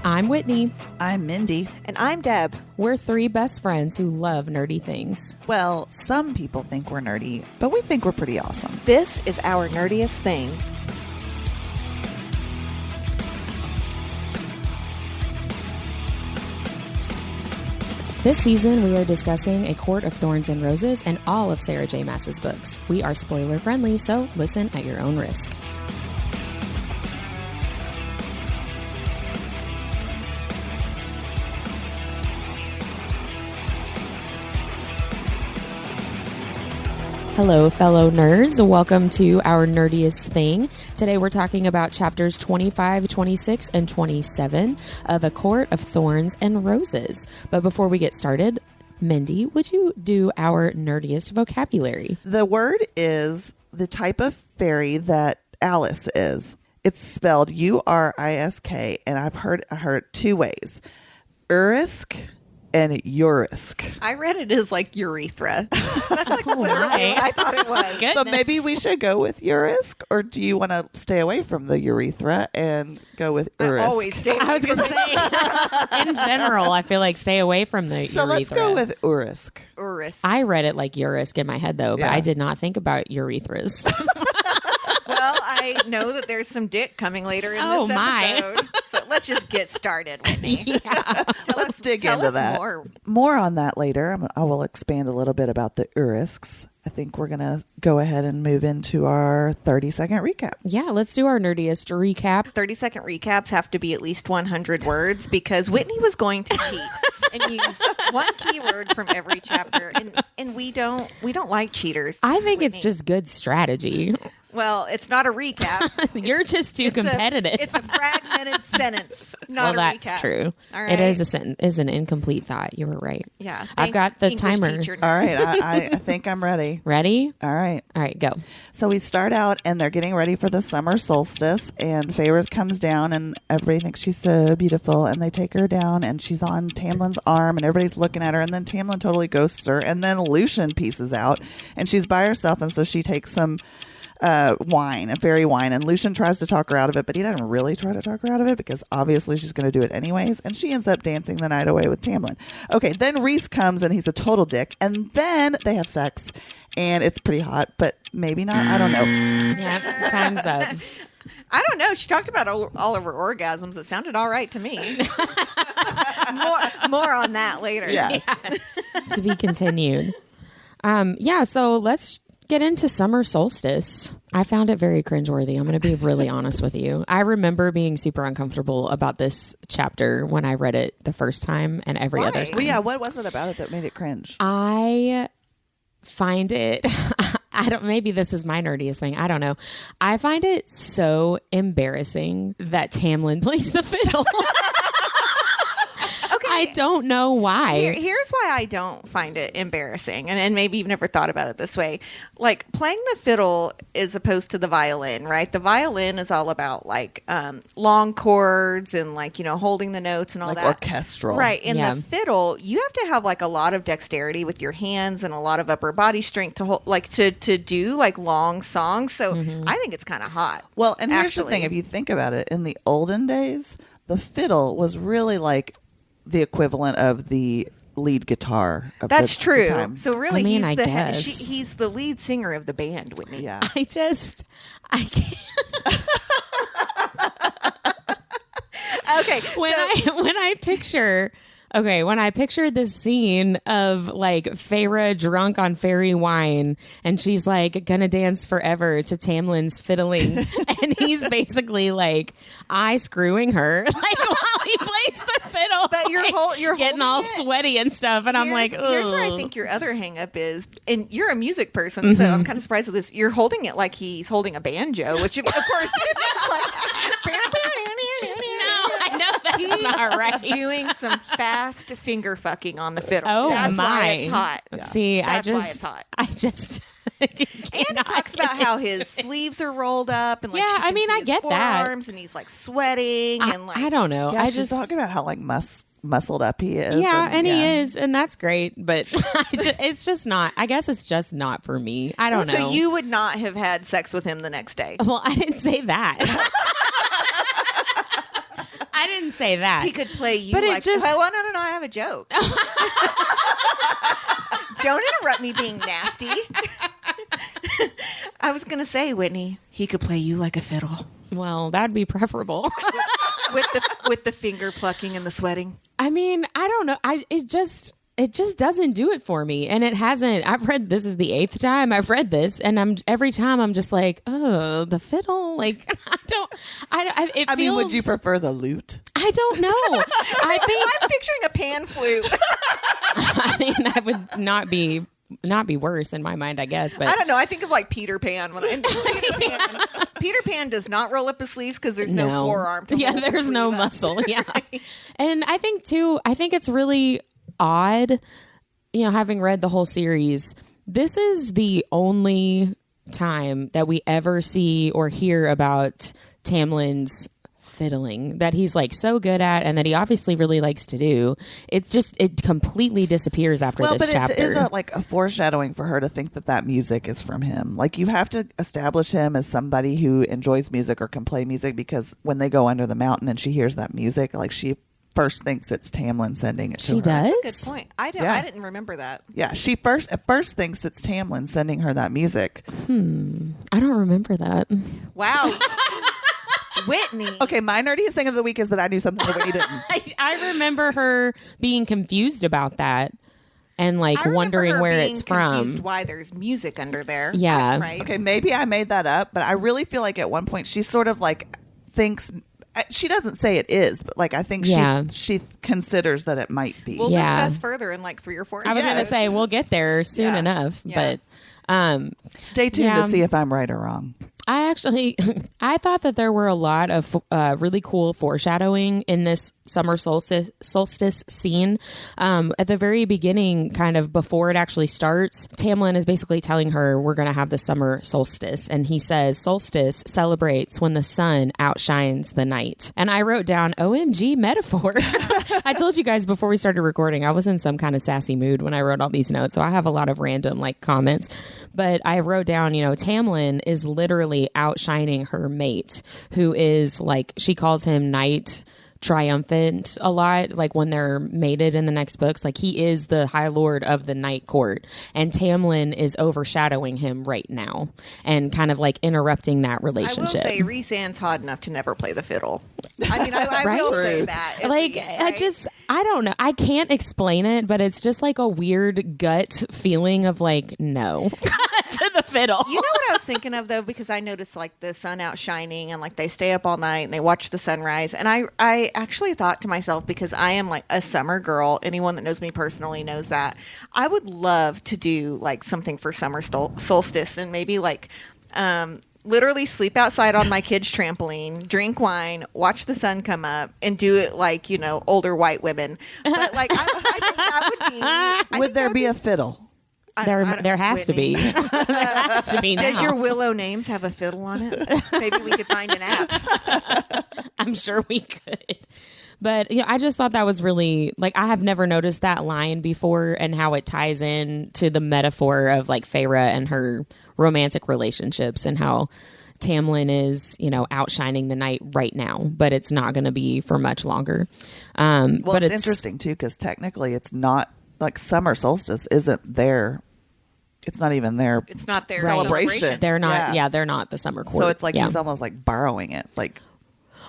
I'm Whitney. I'm Mindy. And I'm Deb. We're three best friends who love nerdy things. Well, some people think we're nerdy, but we think we're pretty awesome. This is our nerdiest thing. This season, we are discussing A Court of Thorns and Roses and all of Sarah J. Maas's books. We are spoiler friendly, so listen at your own risk. Hello, fellow nerds. Welcome to our nerdiest thing. Today we're talking about chapters 25, 26, and 27 of A Court of Thorns and Roses. But before we get started, Mindy, would you do our nerdiest vocabulary? The word is the type of fairy that Alice is. It's spelled U-R-I-S-K, and I've heard it two ways. Urisk and Urisk. I read it as like urethra. That's like literally what I thought it was. Goodness. So maybe we should go with Urisk, or do you want to stay away from the urethra and go with Urisk? I always stay I was going to say, in general, I feel like stay away from the So urethra. let's go with Urisk. Urus. I read it like Urisk in my head, though, but Yeah. I did not think about urethras. Well, I know that there's some dick coming later in Oh, this my. episode. So let's just get started, Whitney. Yeah. Let's dig Tell into us that. more. On that later. I will expand a little bit about the Urisks. I think we're going to go ahead and move into our 30-second recap. Yeah, let's do our nerdiest recap. 30-second recaps have to be at least 100 words because Whitney was going to cheat and use one keyword from every chapter, and we don't like cheaters. I think it's Whitney. just good strategy. Well, it's not a recap. You're just too competitive. It's a fragmented sentence, not Well, a recap. that's true. All It right. is an incomplete thought. You were right. Yeah. I've got the English timer. teacher. All right. I think I'm ready. Ready? All right. All right, go. So we start out and they're getting ready for the summer solstice, and Feyre comes down and everybody thinks she's so beautiful, and they take her down and she's on Tamlin's arm and everybody's looking at her, and then Tamlin totally ghosts her, and then Lucian pieces out and she's by herself, and so she takes some wine, a fairy wine, and Lucian tries to talk her out of it, but he doesn't really try to talk her out of it because obviously she's going to do it anyways, and she ends up dancing the night away with Tamlin. Okay, then Rhys comes and he's a total dick, and then they have sex, and it's pretty hot, but maybe not. I don't know. Yeah, time's up. I don't know. She talked about all of her orgasms. It sounded all right to me. more on that later. Yes. To be continued. So let's get into summer solstice. I found it very cringeworthy. I'm going to be really honest with you. I remember being super uncomfortable about this chapter when I read it the first time and every other time. Well, yeah, what was it about it that made it cringe? I find it maybe this is my nerdiest thing. I don't know. I find it so embarrassing that Tamlin plays the fiddle. I don't know why. Here's why I don't find it embarrassing, and maybe you've never thought about it this way. Like, playing the fiddle is opposed to the violin, right? The violin is all about, like, long chords and, like, holding the notes and all Like that. orchestral. Right. In Yeah. the fiddle, you have to have, like, a lot of dexterity with your hands and a lot of upper body strength to hold, like, to do, like, long songs. So I think it's kind of hot. Well, and here's the actually. thing. If you think about it, in the olden days, the fiddle was really like the equivalent of the lead guitar of That's the true. time. So really, I mean, he's I the guess. he's the lead singer of the band, Whitney. Yeah. I can't. Okay. When I picture this scene of like Feyre drunk on fairy wine and she's like gonna dance forever to Tamlin's fiddling and he's basically like eye screwing her like while he plays the fiddle. But you're getting holding all it. sweady and stuff, and I'm like, here's where I ugh. think your other hang up is, and you're a music person, so I'm kind of surprised at this. You're holding it like he's holding a banjo, which of course No, I know that's not right. He's doing some fast finger fucking on the fiddle. Oh That's my! why it's hot. See, That's why it's hot. I just. And it talks about how his sleeves are rolled up and like Yeah, she can I mean, see I his get that. forearms and he's like sweating and like I don't know. Yeah, I she's just talking about how like muscled up he is. Yeah, and he is, and that's great. But it's just not. I guess it's just not for me. I don't know. So you would not have had sex with him the next day. Well, I didn't say that. I didn't say that. He could play you But it like... just- Oh, no, I have a joke. Don't interrupt me being nasty. I was going to say, Whitney, he could play you like a fiddle. Well, that'd be preferable. with the finger plucking and the sweating. I mean, I don't know. It just doesn't do it for me, and it hasn't. I've read this is the 8th time I've read this, and every time I'm just like, oh, the fiddle. Like I mean, would you prefer the lute? I don't know. I think I'm picturing a pan flute. I mean that would not be worse in my mind, I guess. But I don't know. I think of like Peter Pan when Peter Pan does not roll up his sleeves because there's no forearm. There's no muscle. Yeah, and I think it's really odd, having read the whole series, this is the only time that we ever see or hear about Tamlin's fiddling that he's like so good at and that he obviously really likes to do. It completely disappears after this chapter. It is a foreshadowing for her to think that music is from him. Like, you have to establish him as somebody who enjoys music or can play music, because when they go under the mountain and she hears that music, like, she first thinks it's Tamlin sending it to her. She does? That's a good point. I didn't remember that. Yeah, she at first thinks it's Tamlin sending her that music. I don't remember that. Wow. Whitney. Okay, my nerdiest thing of the week is that I knew something that Whitney didn't. I remember her being confused about that and wondering where it's from. Why there's music under there. Yeah. Right. Okay, maybe I made that up, but I really feel like at one point she sort of thinks... She doesn't say it is, but I think she considers that it might be. We'll discuss further in 3 or 4 I was going to say we'll get there soon enough, but stay tuned to see if I'm right or wrong. I thought that there were a lot of really cool foreshadowing in this summer solstice scene. At the very beginning, kind of before it actually starts, Tamlin is basically telling her we're going to have the summer solstice. And he says solstice celebrates when the sun outshines the night. And I wrote down, OMG metaphor. I told you guys before we started recording, I was in some kind of sassy mood when I wrote all these notes. So I have a lot of random comments. But I wrote down, Tamlin is literally outshining her mate, who is she calls him Night Triumphant a lot, when they're mated in the next books. He is the High Lord of the Night Court, and Tamlin is overshadowing him right now and kind of interrupting that relationship. I will say Rhys Ann's hot enough to never play the fiddle. I mean, I right? will say that. I don't know. I can't explain it, but it's just a weird gut feeling of no to the fiddle. You know what I was thinking of though, because I noticed the sun outshining and they stay up all night and they watch the sunrise, and I actually thought to myself, because I am a summer girl, anyone that knows me personally knows that I would love to do something for summer solstice, and maybe literally sleep outside on my kids' trampoline, drink wine, watch the sun come up, and do it older white women. But I think that would be. Would there be a fiddle? There has to be. There has to be now. Does your Willow Names have a fiddle on it? Maybe we could find an app. I'm sure we could. But I just thought that was really I have never noticed that line before, and how it ties in to the metaphor of Feyre and her romantic relationships, and how Tamlin is outshining the night right now, but it's not going to be for much longer. But it's interesting too, because technically it's not summer solstice isn't their. It's not even their. It's not their celebration. They're not. Yeah, they're not the summer court. So it's he's almost borrowing it.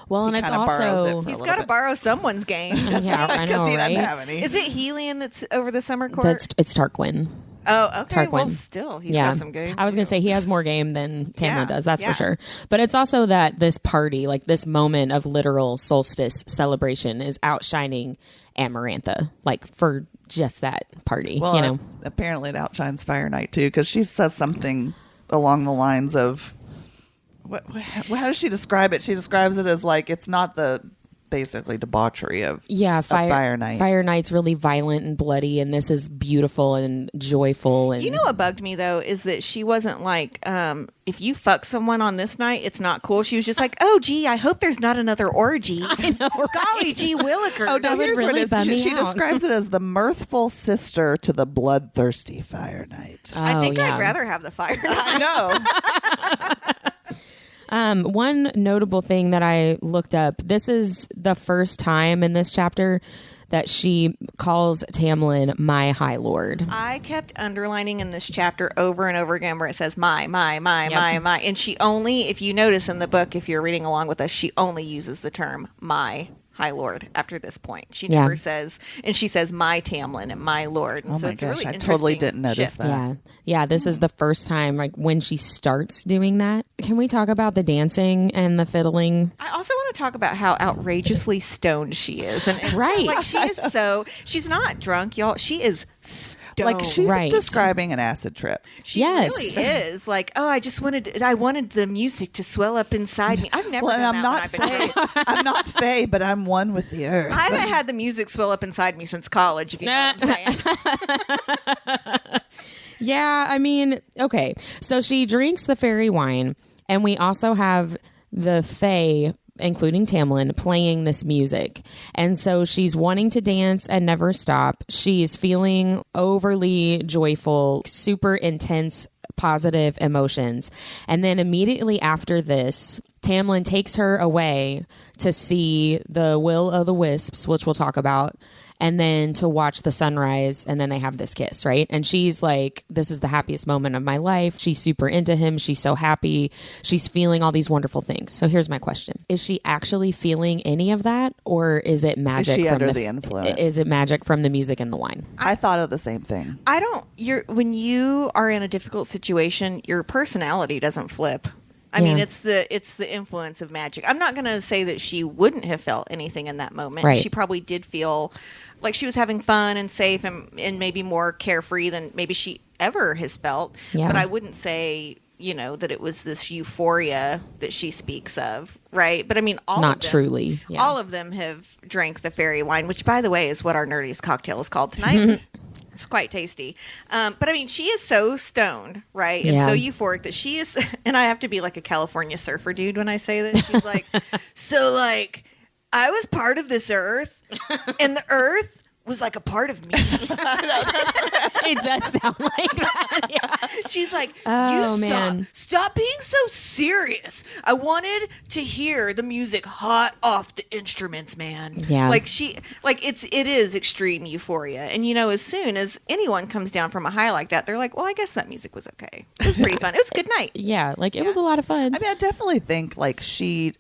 Well, and it's also he's got to borrow someone's game. Yeah, I know, he right? doesn't have any. Is it Helion that's over the summer court? It's Tarquin. Oh, okay. Tarquin. Well, still, he's got some game. I was going to say he has more game than Tamlin does. That's yeah. for sure. But it's also that this party, this moment of literal solstice celebration, is outshining Amarantha, for just that party. Well, apparently it outshines Fire Night too, because she says something along the lines of, how does she describe it? She describes it as it's not the basically debauchery of Fire Night. Fire Night's really violent and bloody, and this is beautiful and joyful. And what bugged me though is that she wasn't if you fuck someone on this night, it's not cool. She was just oh gee, I hope there's not another orgy. I know, right? Golly gee willikers. Oh no, That would here's really what it bum me is. She out. describes it as the mirthful sister to the bloodthirsty Fire Night. I think yeah. I'd rather have the fire. I know. One notable thing that I looked up, this is the first time in this chapter that she calls Tamlin my high lord. I kept underlining in this chapter over and over again where it says my. And she only, if you notice in the book, if you're reading along with us, she only uses the term my high lord after this point. She never says, and she says my Tamlin and my lord. And oh so my it's gosh, a really I totally didn't notice shift. that. Yeah, this is the first time, like, when she starts doing that. Can we talk about the dancing and the fiddling? I also want to talk about how outrageously stoned she is. And Right. Like, she's not drunk, y'all. She is stoned. Like, she's Right. describing an acid trip. She really is. Like, oh, I wanted the music to swell up inside me. I've never Well, and done I'm that not when I've been drunk. Fae. I'm not Fae, but I'm one with the earth. I haven't had the music swell up inside me since college, if you know what I'm saying. Yeah, I mean, okay. So she drinks the fairy wine, and we also have the Fae, including Tamlin, playing this music. And so she's wanting to dance and never stop. She's feeling overly joyful, super intense, positive emotions. And then immediately after this, Tamlin takes her away to see the Will-o'-the-Wisps, which we'll talk about, and then to watch the sunrise, and then they have this kiss, right? And she's like, this is the happiest moment of my life. She's super into him. She's so happy. She's feeling all these wonderful things. So here's my question. Is she actually feeling any of that, or is it magic? Is she from under the influence? Is it magic from the music and the wine? I thought of the same thing. When you are in a difficult situation, your personality doesn't flip. I mean, it's the influence of magic. I'm not going to say that she wouldn't have felt anything in that moment. Right. She probably did feel like she was having fun and safe and maybe more carefree than maybe she ever has felt. Yeah. But I wouldn't say, that it was this euphoria that she speaks of, right? But I mean, Not truly. Yeah. all of them have drank the fairy wine, which, by the way, is what our nerdiest cocktail is called tonight. It's quite tasty. But I mean, she is so stoned, right? And so euphoric that she is, and I have to be like a California surfer dude when I say this. She's like, so like, I was part of this earth and the earth was like a part of me. It does sound like that. Yeah. She's like, Oh, you man. stop being so serious. I wanted to hear the music hot off the instruments, man. Yeah. Like it is extreme euphoria. And as soon as anyone comes down from a high like that, they're like, well, I guess that music was okay. It was pretty fun. It was a good night. Yeah, like it was a lot of fun. I mean, I definitely think like she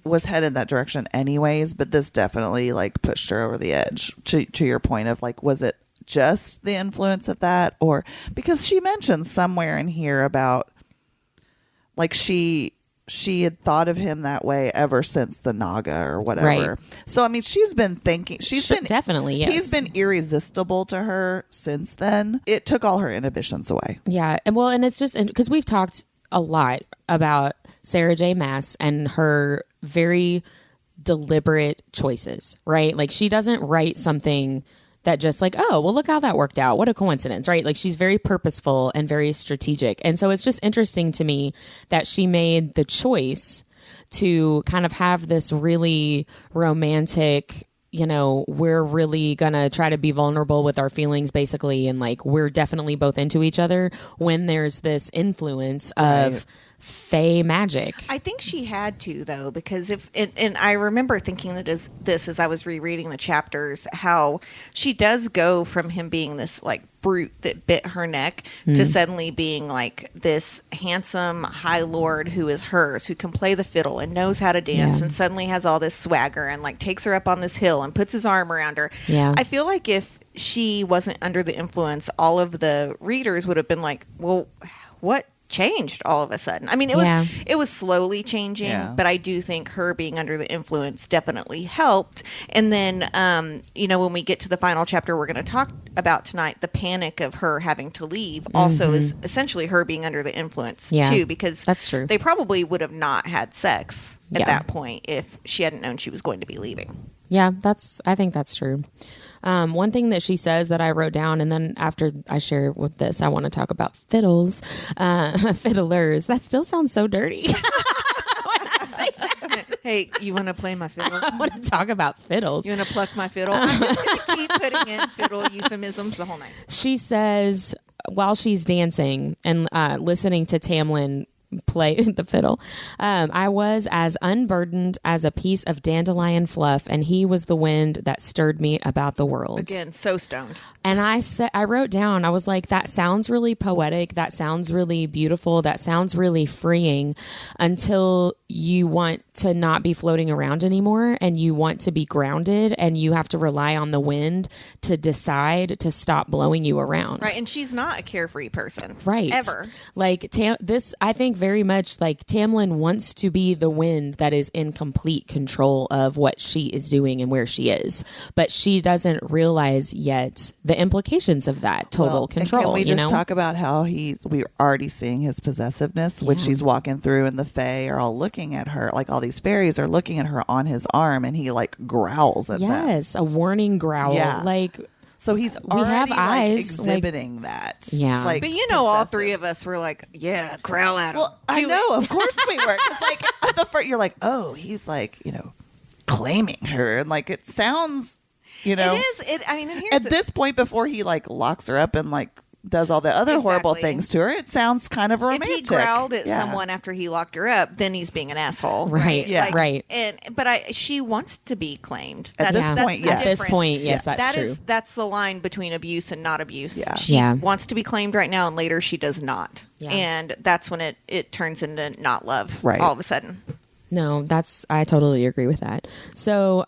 was headed that direction anyways, but this definitely like pushed her over the edge to your point of like, was it just the influence of that? Or because she mentioned somewhere in here about like she had thought of him that way ever since the Naga or whatever. Right. So I mean, she's been thinking, definitely, yes. He's been irresistible to her since then. It took all her inhibitions away. Yeah, and it's just because we've talked a lot about Sarah J. Maas and her very deliberate choices, right? Like she doesn't write something that just like, oh, well, look how that worked out. What a coincidence, right? Like she's very purposeful and very strategic. And so it's just interesting to me that she made the choice to kind of have this really romantic, we're really gonna try to be vulnerable with our feelings basically, and like we're definitely both into each other when there's this influence of Fae magic. I think she had to, though, because and I remember thinking that as I was rereading the chapters, how she does go from him being this like brute that bit her neck to suddenly being like this handsome high lord who is hers, who can play the fiddle and knows how to dance, and suddenly has all this swagger and like takes her up on this hill and puts his arm around her. Yeah. I feel like if she wasn't under the influence, all of the readers would have been like, well, what changed all of a sudden? I mean, it was slowly changing, but I do think her being under the influence definitely helped. And then, when we get to the final chapter we're going to talk about tonight, the panic of her having to leave also is essentially her being under the influence too, because that's true. They probably would have not had sex at that point if she hadn't known she was going to be leaving. Yeah, I think that's true. One thing that she says that I wrote down, and then after I share with this, I want to talk about fiddlers. That still sounds so dirty. When I say that. Hey, you want to play my fiddle? I want to talk about fiddles. You want to pluck my fiddle? I'm just going to keep putting in fiddle euphemisms the whole night. She says while she's dancing and listening to Tamlin play the fiddle. I was as unburdened as a piece of dandelion fluff, and he was the wind that stirred me about the world. Again, so stoned. And I wrote down, I was like, that sounds really poetic. That sounds really beautiful. That sounds really freeing until you want to not be floating around anymore and you want to be grounded and you have to rely on the wind to decide to stop blowing you around. Right. And she's not a carefree person. Right. Ever. Like this, I think very much like Tamlin wants to be the wind that is in complete control of what she is doing and where she is. But she doesn't realize yet the implications of that total control. And can we just talk about how we're already seeing his possessiveness when she's walking through and the Fae are all looking at her, like all these fairies are looking at her on his arm and he like growls at them. Yes, a warning growl. Yeah. Like, so he's we have already eyes, exhibiting that. Yeah. Like, but all three of us were like, yeah, growl at him. Well, I know, of course we were. Because like at the first, you're like, oh, he's like, claiming her. And like, it sounds, It is. And here's at this point, before he like locks her up and like does all the other horrible things to her, it sounds kind of romantic. If he growled at someone after he locked her up, then he's being an asshole. Right. Yeah. Right. But she wants to be claimed. At this point, At this point, yes, that's true. That's the line between abuse and not abuse. Yeah. She wants to be claimed right now, and later she does not. Yeah. And that's when it turns into not love. Right. All of a sudden. No, I totally agree with that. So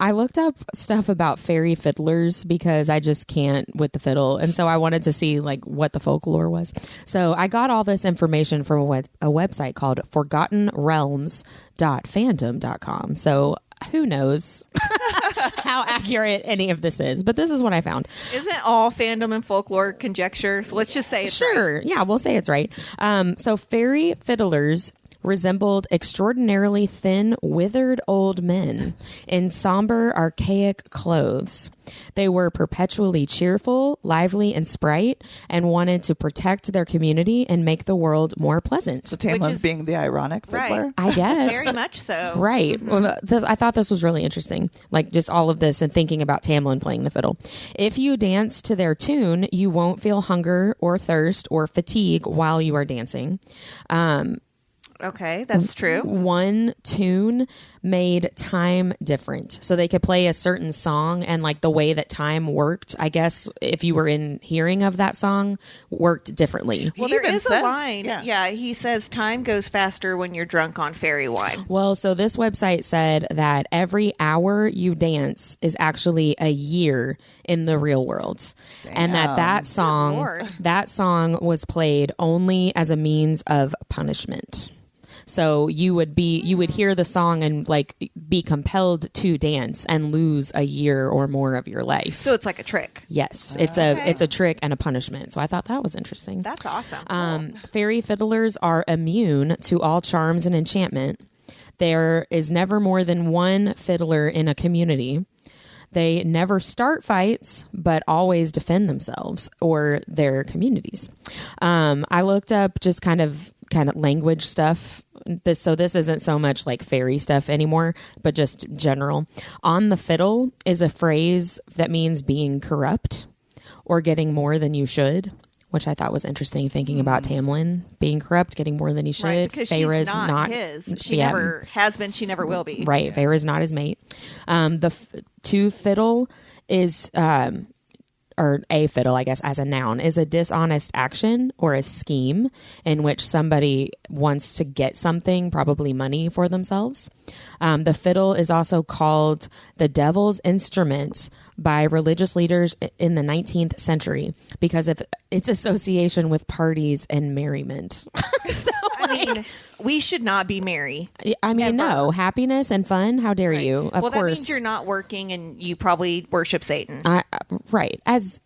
I looked up stuff about fairy fiddlers because I just can't with the fiddle. And so I wanted to see like what the folklore was. So I got all this information from a website called forgottenrealms.fandom.com. So who knows how accurate any of this is, but this is what I found. Isn't all fandom and folklore conjecture? So let's just say it's sure. right. Yeah, we'll say it's right. So fairy fiddlers resembled extraordinarily thin, withered old men in somber, archaic clothes. They were perpetually cheerful, lively, and sprite, and wanted to protect their community and make the world more pleasant. So Tamlin's being the ironic fiddler? Right. I guess. Very much so. Right. Mm-hmm. Well, I thought this was really interesting, like just all of this and thinking about Tamlin playing the fiddle. If you dance to their tune, you won't feel hunger or thirst or fatigue while you are dancing. Okay, that's true. One tune made time different. So they could play a certain song and like the way that time worked, I guess, if you were in hearing of that song, worked differently. Well, there is a line. Yeah, he says time goes faster when you're drunk on fairy wine. Well, so this website said that every hour you dance is actually a year in the real world. Damn. And that song was played only as a means of punishment. So you would hear the song and like be compelled to dance and lose a year or more of your life. So it's like a trick. Yes, it's a trick and a punishment. So I thought that was interesting. That's awesome. Fairy fiddlers are immune to all charms and enchantment. There is never more than one fiddler in a community. They never start fights, but always defend themselves or their communities. I looked up just kind of language stuff. This isn't so much like fairy stuff anymore, but just general. On the fiddle is a phrase that means being corrupt or getting more than you should, which I thought was interesting, thinking about Tamlin being corrupt, getting more than he should. Right, because she's not his. She never has been. She never will be. Right. Feyre's not his mate. To fiddle is... or a fiddle, I guess, as a noun, is a dishonest action or a scheme in which somebody wants to get something, probably money, for themselves. The fiddle is also called the devil's instrument by religious leaders in the 19th century because of its association with parties and merriment. I mean, we should not be merry. I mean, ever. No. Happiness and fun. How dare you? Of course. That means you're not working and you probably worship Satan. Right. As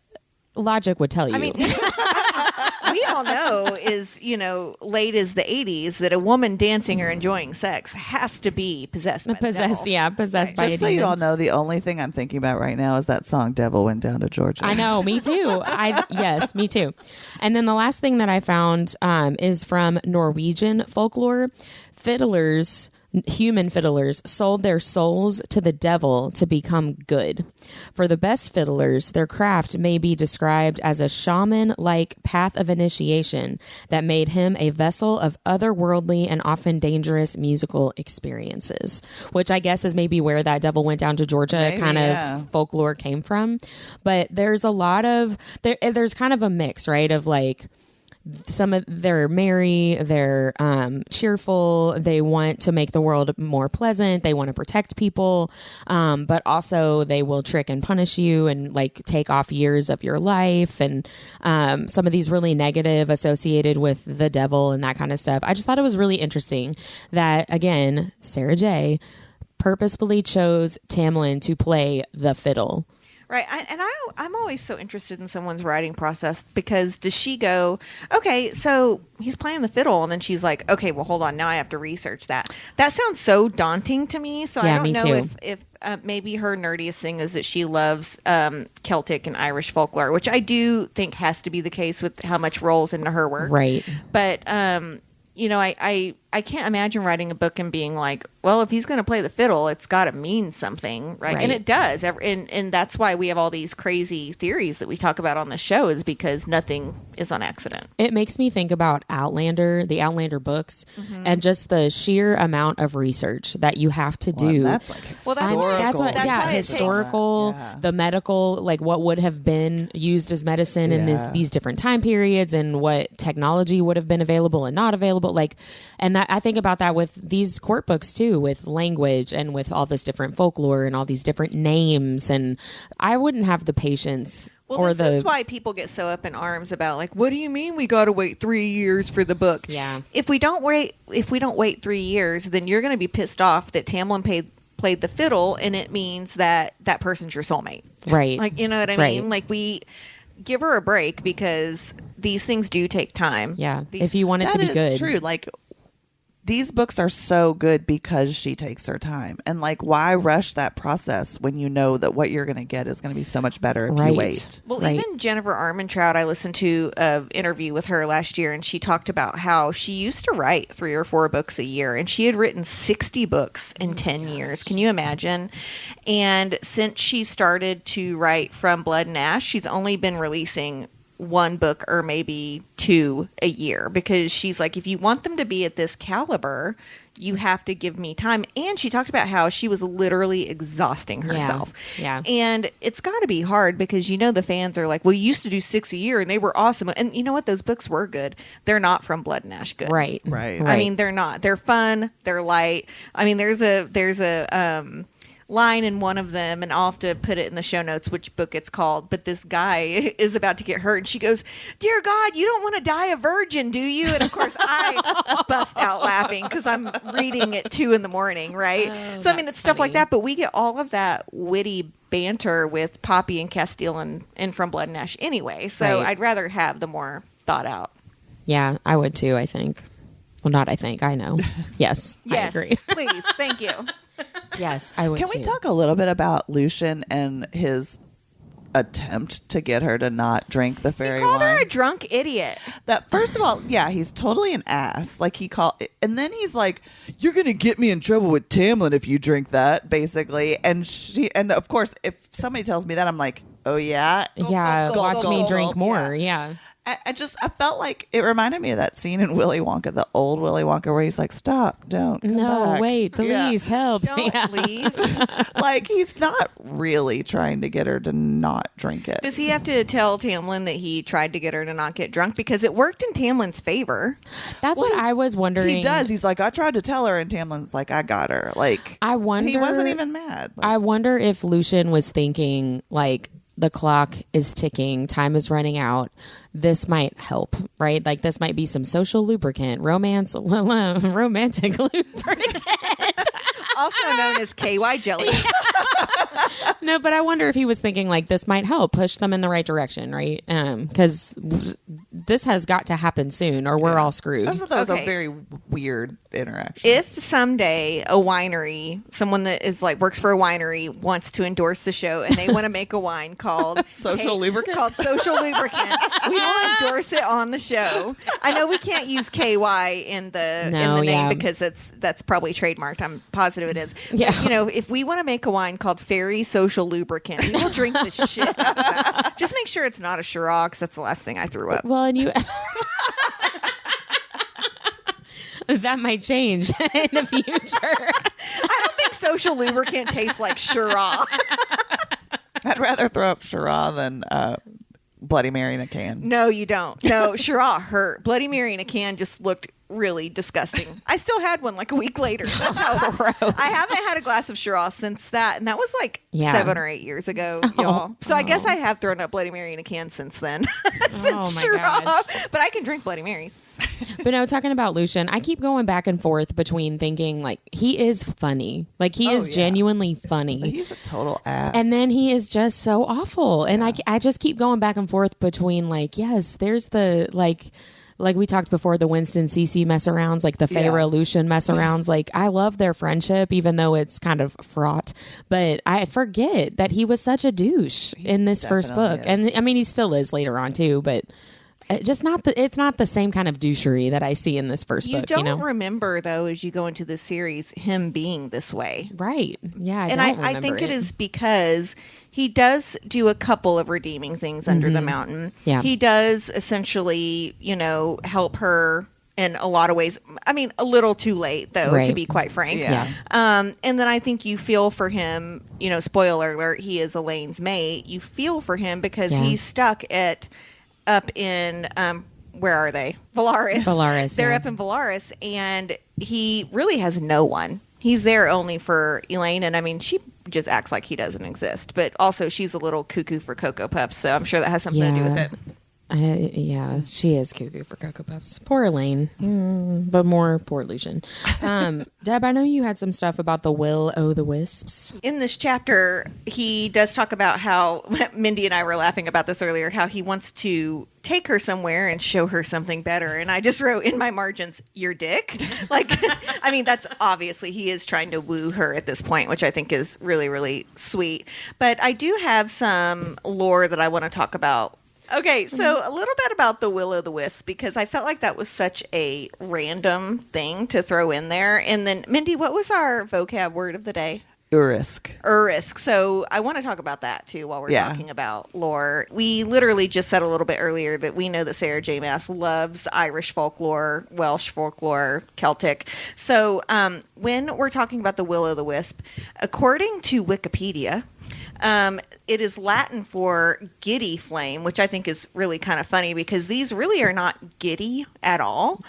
logic would tell you. I mean, we all know is, late as the 80s that a woman dancing or enjoying sex has to be possessed by the devil. Yeah, possessed by a demon. Just so you all know, the only thing I'm thinking about right now is that song "Devil Went Down to Georgia." I know, me too. Yes, me too. And then the last thing that I found is from Norwegian folklore. fiddlers, human fiddlers, sold their souls to the devil to become good. For the best fiddlers, their craft may be described as a shaman-like path of initiation that made him a vessel of otherworldly and often dangerous musical experiences, which I guess is maybe where that devil went down to Georgia Maybe, kind yeah. of folklore came from. But there's a lot of, there's kind of a mix, right, of like, some of they're merry, they're cheerful, they want to make the world more pleasant, they want to protect people, but also they will trick and punish you and like take off years of your life, and some of these really negative associated with the devil and that kind of stuff. I just thought it was really interesting that, again, Sarah J purposefully chose Tamlin to play the fiddle. Right. I'm always so interested in someone's writing process, because does she go, okay, so he's playing the fiddle, and then she's like, okay, well, hold on, now I have to research that. That sounds so daunting to me. So Yeah, I don't me know too. if maybe her nerdiest thing is that she loves Celtic and Irish folklore, which I do think has to be the case with how much rolls into her work. Right. But, you know, I can't imagine writing a book and being like, well, if he's going to play the fiddle, it's got to mean something, right? And it does. And that's why we have all these crazy theories that we talk about on the show, is because nothing is on accident. It makes me think about Outlander, the Outlander books, and just the sheer amount of research that you have to do. Well, that's like historical. That's what, That's yeah, why it takes- historical, Yeah. the medical, like what would have been used as medicine in Yeah. these different time periods, and what technology would have been available and not available. Like, and that, I think about that with these court books too, with language and with all this different folklore and all these different names. And I wouldn't have the patience. Well, or this is why people get so up in arms about, like, what do you mean we got to wait 3 years for the book? Yeah. If we don't wait 3 years, then you're going to be pissed off that Tamlin played the fiddle, and it means that that person's your soulmate. Right. Like, you know what I Right. mean? Like, we give her a break, because these things do take time. Yeah. These- If you want it to be That good. is true. Like, these books are so good because she takes her time. And like, why rush that process when you know that what you're going to get is going to be so much better if Right. you wait? Well, Right. even Jennifer Armentrout, I listened to an interview with her last year, and she talked about how she used to write 3 or 4 books a year, and she had written 60 books in 10 years. Can you imagine? And since she started to write From Blood and Ash, she's only been releasing 1 book or maybe 2 a year, because she's like, if you want them to be at this caliber, you have to give me time. And she talked about how she was literally exhausting herself. Yeah. And it's got to be hard, because, you know, the fans are like, well, you used to do 6 a year and they were awesome. And you know what? Those books were good. They're not From Blood and Ash good. Right. Right. I mean, they're not. They're fun. They're light. I mean, there's a line in one of them, and I'll have to put it in the show notes which book it's called, but this guy is about to get hurt, and she goes, dear God, you don't want to die a virgin, do you? And of course I bust out laughing, because I'm reading at 2 a.m, right? Oh, So I mean, that's it's stuff like funny. that, but we get all of that witty banter with Poppy and Castile and From Blood and Ash anyway, so Right. I'd rather have the more thought out. Yeah, I would too, I think. Well, not I think. I know. Yes, Yes, I agree. please, thank you. Yes, I would Can too. we talk a little bit about Lucian and his attempt to get her to not drink the fairy Called wine? her a drunk idiot. That first of all, yeah, he's totally an ass. Like and then he's like, "You're gonna get me in trouble with Tamlin if you drink that," basically. And of course, if somebody tells me that, I'm like, "Oh yeah, Yeah, Gulp, watch gulp, me gulp, drink gulp. more. Yeah. I felt like it reminded me of that scene in Willy Wonka, the old Willy Wonka, where he's like, "Stop, don't, come No, back." wait, Yeah. please help. Don't Yeah. leave. Like, he's not really trying to get her to not drink it. Does he have to tell Tamlin that he tried to get her to not get drunk? Because it worked in Tamlin's favor. That's Well, what I was wondering. He does. He's like, "I tried to tell her," and Tamlin's like, "I got her." Like, I wonder. he wasn't even mad. Like, I wonder if Lucian was thinking, like, the clock is ticking, time is running out. This might help, right? Like, this might be some social lubricant, romantic lubricant. Also known as KY jelly. No, but I wonder if he was thinking, like, this might help push them in the right direction, right? Because this has got to happen soon, or we're all screwed. I just thought that was a Okay. very weird interaction. If someday a winery, someone that is like works for a winery, wants to endorse the show and they want to make a wine called Social Lubricant? called Social Lubricant, We don't endorse it on the show. I know we can't use KY in the name yeah. because that's probably trademarked. I'm positive it is. Yeah. But, if we want to make a wine called Fairy Social Lubricant, we will drink the shit out of that. Just make sure it's not a Shiraz, because that's the last thing I threw up. Well, and you. That might change in the future. I don't think Social Lubricant tastes like Shiraz. I'd rather throw up Shiraz than Bloody Mary in a can. No, you don't. No, Shiraz hurt. Bloody Mary in a can just looked really disgusting. I still had one like a week later. That's how Gross. I haven't had a glass of Shiraz since that, and that was like 7 or 8 years ago, y'all. So I guess I have thrown up Bloody Mary in a can since then. Since my Shiraz. gosh. But I can drink Bloody Marys. But no, talking about Lucian, I keep going back and forth between thinking like he is funny, like he is genuinely funny. He's a total ass. And then he is just so awful. And I just keep going back and forth between like, yes, there's the like we talked before, the Winston Cece mess arounds, like the Feyre Lucian mess arounds. Like I love their friendship, even though it's kind of fraught. But I forget that he was such a douche in this first book. Is. And I mean, he still is later on too, but just it's not the same kind of douchery that I see in this first book. You don't remember, though, as you go into the series, him being this way. Right. Yeah. I think it is because he does do a couple of redeeming things under the mountain. Yeah. He does essentially, help her in a lot of ways. I mean, a little too late, though, to be quite frank. Yeah. And then I think you feel for him, spoiler alert, he is Elaine's mate. You feel for him because he's stuck up in where are they? Valaris. They're up in Valaris, and he really has no one. He's there only for Elaine, and I mean, she just acts like he doesn't exist. But also, she's a little cuckoo for Cocoa Puffs, so I'm sure that has something to do with it. Yeah, she is cuckoo for Cocoa Puffs. Poor Elaine, but more poor Lucian. Deb, I know you had some stuff about the Will-o'-the-Wisps. In this chapter, he does talk about how, Mindy and I were laughing about this earlier, how he wants to take her somewhere and show her something better. And I just wrote in my margins, your dick. Like, I mean, that's obviously, he is trying to woo her at this point, which I think is really, really sweet. But I do have some lore that I want to talk about. Okay, so a little bit about the Will-o'-the-Wisp, because I felt like that was such a random thing to throw in there. And then, Mindy, what was our vocab word of the day? Urisk. So I want to talk about that, too, while we're talking about lore. We literally just said a little bit earlier that we know that Sarah J. Maas loves Irish folklore, Welsh folklore, Celtic. So when we're talking about the Will-o'-the-Wisp, according to Wikipedia, it is Latin for giddy flame, which I think is really kind of funny because these really are not giddy at all.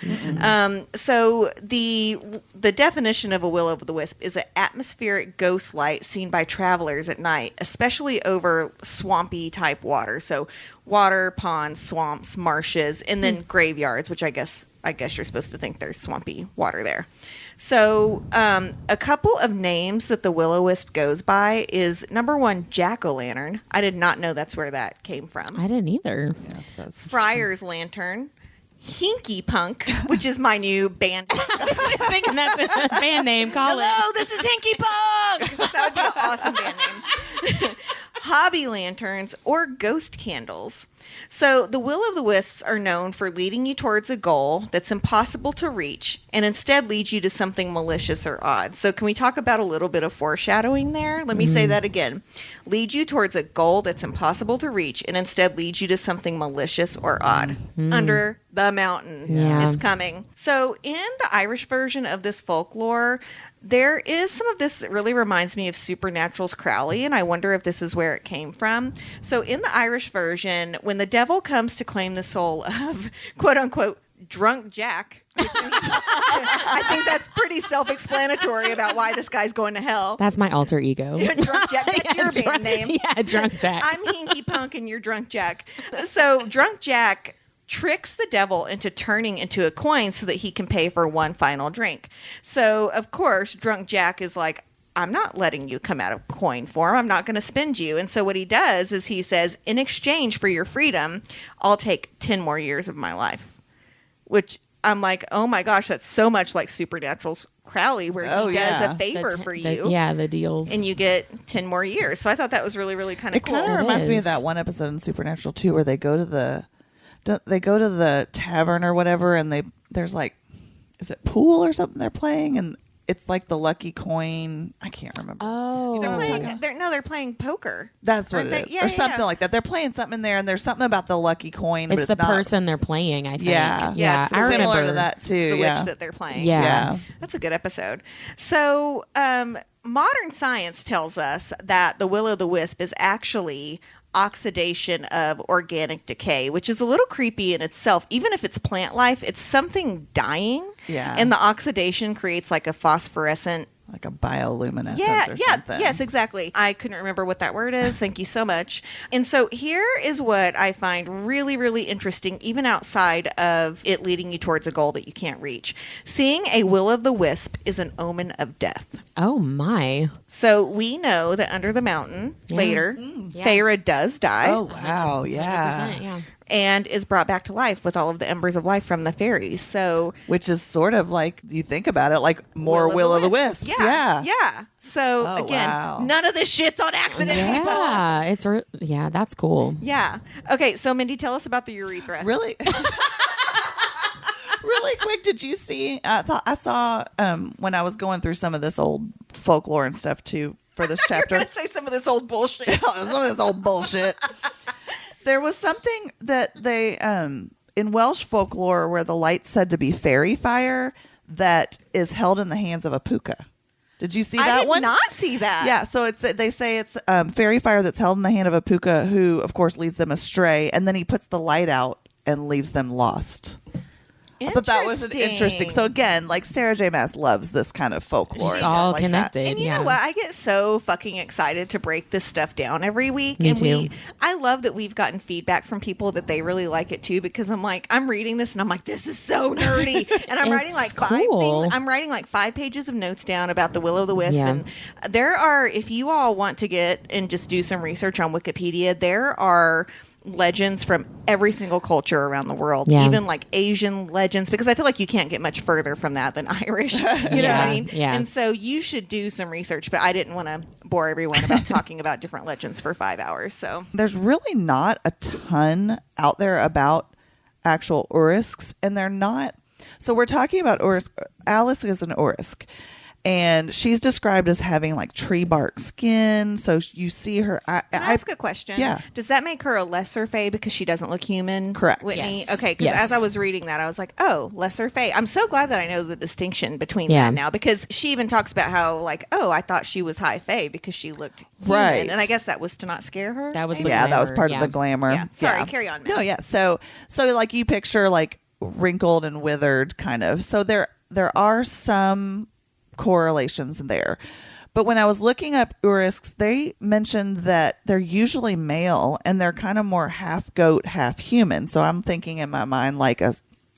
So the definition of a will-o'-the-wisp is an atmospheric ghost light seen by travelers at night, especially over swampy type water. So water, ponds, swamps, marshes, and then graveyards, which I guess you're supposed to think there's swampy water there. So a couple of names that the Will-o'-wisp goes by is, number one, jack-o'-lantern. I did not know that's where that came from. I didn't either. Yeah, Friar's lantern. Hinky Punk, which is my new band name. I was just thinking that's a band name. Call Hello, this is Hinky Punk! That would be an awesome band name. Hobby lanterns or ghost candles. So the Will-o'-the-Wisps are known for leading you towards a goal that's impossible to reach and instead lead you to something malicious or odd. So can we talk about a little bit of foreshadowing there? Let me say that again. Lead you towards a goal that's impossible to reach and instead lead you to something malicious or odd. Under the mountain. Yeah. It's coming. So in the Irish version of this folklore, there is some of this that really reminds me of Supernatural's Crowley, and I wonder if this is where it came from. So in the Irish version, when the devil comes to claim the soul of, quote-unquote, drunk Jack, I think that's pretty self-explanatory about why this guy's going to hell. That's my alter ego. Drunk Jack, that's your band name. Yeah, Drunk Jack. I'm Hinky Punk and you're Drunk Jack. So Drunk Jack tricks the devil into turning into a coin so that he can pay for one final drink. So, of course, Drunk Jack is like, I'm not letting you come out of coin form. I'm not going to spend you. And so what he does is he says, in exchange for your freedom, I'll take 10 more years of my life. Which I'm like, oh my gosh, that's so much like Supernatural's Crowley, where he does a favor for you. The deals. And you get 10 more years. So I thought that was really, really kind of cool. It kind of reminds me of that one episode in Supernatural, too, where they go to they go to the tavern or whatever, and there's like, is it pool or something they're playing, and it's like the lucky coin. I can't remember. Oh, They're playing poker. That's what it is, Yeah, or something like that. They're playing something in there, and there's something about the lucky coin. it's but the not, person they're playing. I think. Yeah, it's I similar remember to that too. It's the yeah, witch that they're playing. Yeah. That's a good episode. So, modern science tells us that the will-o'-the-wisp is actually oxidation of organic decay, which is a little creepy in itself. Even if it's plant life, it's something dying. Yeah. And the oxidation creates like a phosphorescent, like a bioluminescence or yeah, something. yes, exactly. I couldn't remember what that word is. Thank you so much. And so here is what I find really, really interesting, even outside of it leading you towards a goal that you can't reach. Seeing a will-o'-the-wisp is an omen of death. Oh my. So we know that under the mountain later, Yeah. Feyre does die. Oh wow, yeah. 100%, yeah. And is brought back to life with all of the embers of life from the fairies. So Which is sort of like, you think about it, like more will-o'-the-wisps. Yeah. So Oh, again, wow. none of this shit's on accident, people. Yeah, that's cool. Yeah. Okay, so Mindy, tell us about the urethra. Really? Really quick, did you see? I saw when I was going through some of this old folklore and stuff too for this You're chapter. going to say some of this old bullshit. Some of this old bullshit. There was something that they in Welsh folklore where the light's said to be fairy fire that is held in the hands of a puka. Did you see that I did one? not see that. Yeah, so they say it's fairy fire that's held in the hand of a puka who, of course, leads them astray, and then he puts the light out and leaves them lost. I thought that was interesting. So again, like Sarah J. Maas loves this kind of folklore. It's and stuff all like connected. that. And you know what? I get so fucking excited to break this stuff down every week. Me and too. I love that we've gotten feedback from people that they really like it too, because I'm like, I'm reading this and I'm like, this is so nerdy. And I'm writing like It's 5 cool. things. I'm writing like 5 pages of notes down about the will-o'-the-wisp. Yeah. And there are, if you all want to get and just do some research on Wikipedia, there are legends from every single culture around the world, Yeah. even like Asian legends, because I feel like you can't get much further from that than Irish. You know what Yeah, I mean? yeah. And so you should do some research, but I didn't want to bore everyone about talking about different legends for 5 hours. So There's really not a ton out there about actual Urisks, and they're not. So we're talking about Urisk. Alice is an Urisk, and she's described as having like tree bark skin. So you see her. can I ask a question? Yeah. Does that make her a lesser fae because she doesn't look human? Correct. Whitney? Yes. Okay, because Yes. as I was reading that, I was like, oh, lesser fae. I'm so glad that I know the distinction between Yeah. that now, because she even talks about how like, oh, I thought she was high fae because she looked human. Right. And I guess that was to not scare her. That was maybe? the Yeah, that was glamour, part yeah. of the glamour. Yeah. Sorry, carry on, Matt. No, yeah. So like you picture like wrinkled and withered kind of. So there are some correlations there. But when I was looking up Urisks, they mentioned that they're usually male and they're kind of more half goat, half human. So I'm thinking in my mind like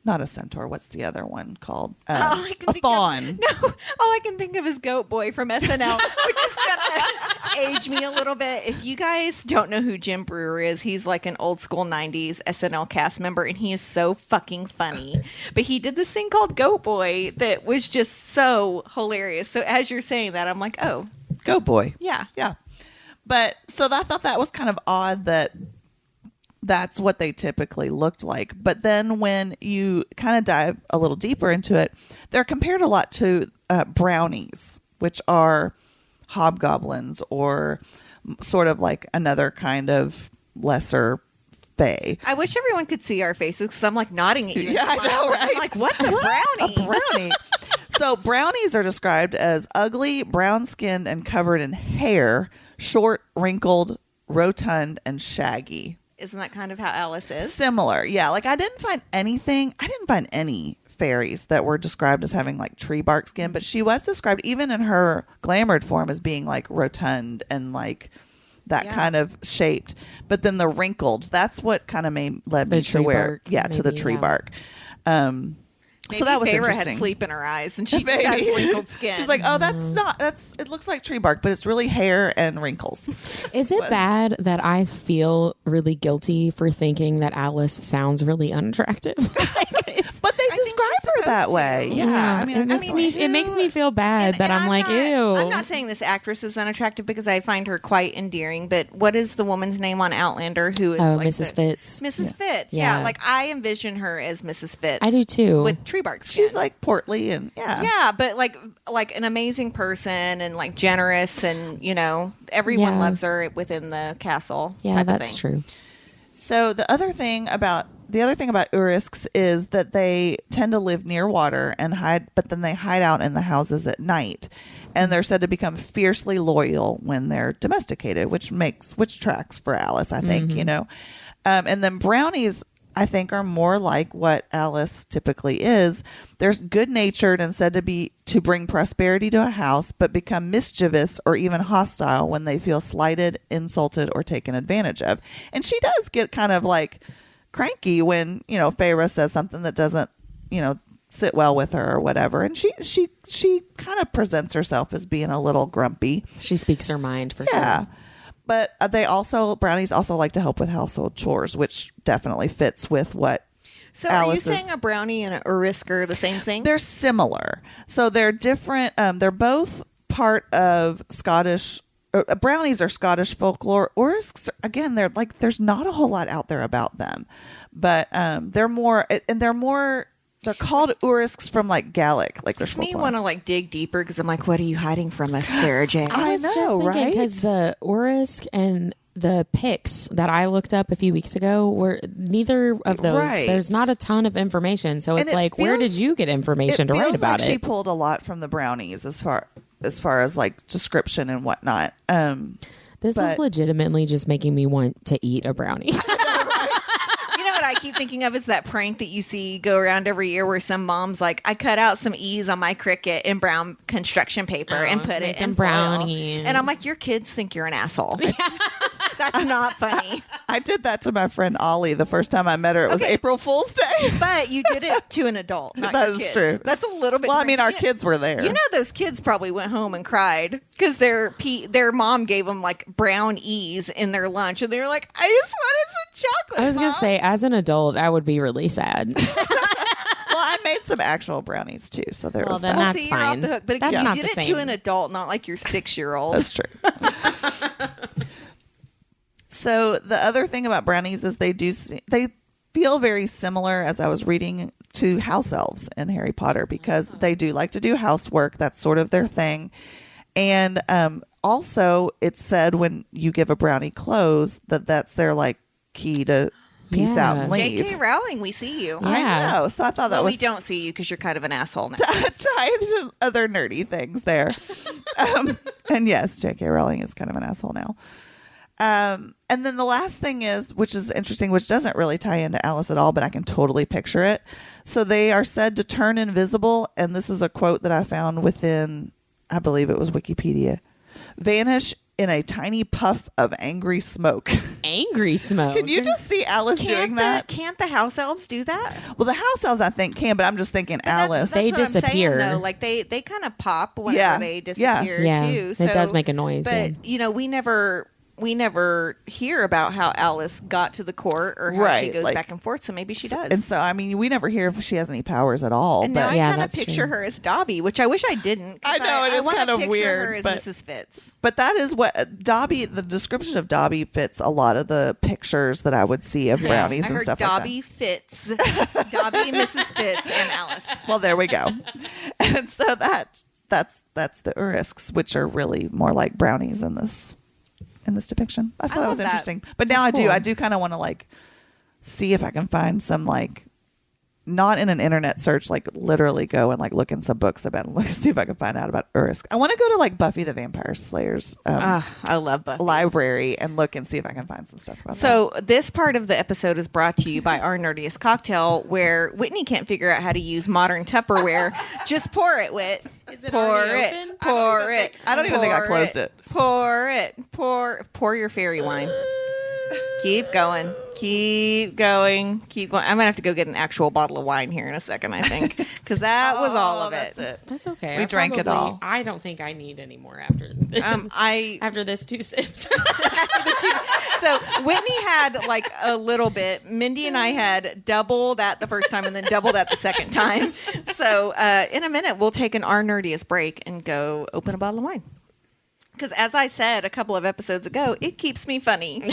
not a centaur. What's the other one called? All I can A think fawn. No, all I can think of is Goat Boy from SNL, which is gonna age me a little bit. If you guys don't know who Jim Brewer is, he's like an old school 90s SNL cast member, and he is so fucking funny. But he did this thing called Goat Boy that was just so hilarious. So as you're saying that, I'm like, oh, Goat boy. yeah. Yeah. But so I thought that was kind of odd that that's what they typically looked like. But then when you kind of dive a little deeper into it, they're compared a lot to brownies, which are hobgoblins or sort of like another kind of lesser fae. I wish everyone could see our faces because I'm like nodding at you. and Yeah, I know, smiling. right? I'm like, what's a brownie? A brownie. So brownies are described as ugly, brown-skinned, and covered in hair, short, wrinkled, rotund, and shaggy. Isn't that kind of how Alice is? Similar, yeah. Like I didn't find any fairies that were described as having like tree bark skin, but she was described even in her glamoured form as being like rotund and like that Yeah. kind of shaped. But then the wrinkled, that's what kind of led The me to tree where, bark, to the maybe, tree yeah. bark. Maybe So that was Feyre interesting. had sleep in her eyes, and she Maybe. has wrinkled skin. She's like, oh, it looks like tree bark, but it's really hair and wrinkles. Is it bad that I feel really guilty for thinking that Alice sounds really unattractive? But they I think describe she's her that way. Yeah. I mean, it makes me feel bad that I'm like, ew. I'm not saying this actress is unattractive because I find her quite endearing, but what is the woman's name on Outlander who is like Mrs. Fitz? Mrs. Fitz. Yeah. Like I envision her as Mrs. Fitz. I do too. With tree bark skin. she's like portly and Yeah, but like an amazing person and like generous and everyone loves her within the castle. Yeah, that's true. So the other thing about Urisks is that they tend to live near water and hide, but then they hide out in the houses at night, and they're said to become fiercely loyal when they're domesticated, which tracks for Alice, I think. And then brownies, I think, are more like what Alice typically is. They're good-natured and said to bring prosperity to a house, but become mischievous or even hostile when they feel slighted, insulted, or taken advantage of. And she does get kind of like cranky when Feyre says something that doesn't sit well with her or whatever, and she kind of presents herself as being a little grumpy. She speaks her mind for sure. But brownies also like to help with household chores, which definitely fits with what So Alice are you saying a brownie and a Urisk are the same thing? They're similar. So they're different. They're both part of Scottish. Brownies are Scottish folklore. Urisks, again, they're like, there's not a whole lot out there about them, but they're called Urisks from like Gaelic. Like makes me want to like dig deeper because I'm like, what are you hiding from us, Sarah Jane? I was just thinking, right? Because the Urisk and the Picts that I looked up a few weeks ago were neither of those. Right. There's not a ton of information, so it's like, where did you get information to write about like it? She pulled a lot from the brownies as far as like description and whatnot. This is legitimately just making me want to eat a brownie. You know what I keep thinking of is that prank that you see go around every year where some mom's like, I cut out some E's on my Cricut in brown construction paper and put it in brownies. foil. And I'm like, your kids think you're an asshole. That's not funny. I did that to my friend Ollie the first time I met her. It was April Fool's Day. But you did it to an adult, not That your is kids. true. That's a little bit Well, I mean, our different. kids were there. Those kids probably went home and cried because their mom gave them like brown E's in their lunch, and they were like, "I just wanted some chocolate." I was going Mom." to say, as an adult, I would be really sad. Well, I made some actual brownies too, so there was then that. that's You're off fine. the hook. But That's again, not you the did it same. to an adult, not like your 6-year-old. That's true. So the other thing about brownies is they feel very similar, as I was reading, to house elves in Harry Potter, because they do like to do housework. That's sort of their thing. And also, it's said when you give a brownie clothes that's their like key to peace out and leave. J.K. Rowling, we see you. Yeah. I know. So I thought that was we don't see you because you're kind of an asshole now. tied to other nerdy things there. And yes, J.K. Rowling is kind of an asshole now. And then the last thing is, which is interesting, which doesn't really tie into Alice at all, but I can totally picture it. So they are said to turn invisible, and this is a quote that I found within, I believe it was Wikipedia. Vanish in a tiny puff of angry smoke. Angry smoke. Can you just see Alice doing that? Can't the house elves do that? Well, the house elves I think can, but I'm just thinking Alice. They what I'm disappear. saying, though. Like they kind of pop whenever they disappear Yeah, too. So, it does make a noise. But we never hear about how Alice got to the court or how she goes back and forth. So maybe she does. And so, I mean, we never hear if she has any powers at all. And but now I kind of that's picture true. her as Dobby, which I wish I didn't. 'Cause I know, it is wanna kind of picture weird, her as but- Mrs. Fitz. But that is what Dobby, the description of Dobby fits a lot of the pictures that I would see of brownies I and heard stuff Dobby Fitz, Dobby, Mrs. Fitz, and Alice. like that. Well, there we go. And so that's the Urisks, which are really more like brownies in this depiction. I thought that love was that. interesting. But now That's cool. I do kind of want to like see if I can find some like, not in an internet search, like literally go and like look in some books about it, see if I can find out about Urisk. I want to go to like Buffy the Vampire Slayer's I love Buffy. library and look and see if I can find some stuff about that. So this part of the episode is brought to you by Our Nerdiest Cocktail, where Whitney can't figure out how to use modern Tupperware. Just pour it, Whit. Is it pour already it. open? Pour it. I don't even think I pour closed it. Pour it. Pour your fairy wine. Keep going. Keep going. Keep going. I'm going to have to go get an actual bottle of wine here in a second, I think. Because that was all of it. That's it. That's okay. We drank it all. I don't think I need any more after after this 2 sips. So Whitney had like a little bit. Mindy and I had double that the first time and then double that the second time. So in a minute, we'll take an Our Nerdiest break and go open a bottle of wine. Because as I said a couple of episodes ago, it keeps me funny.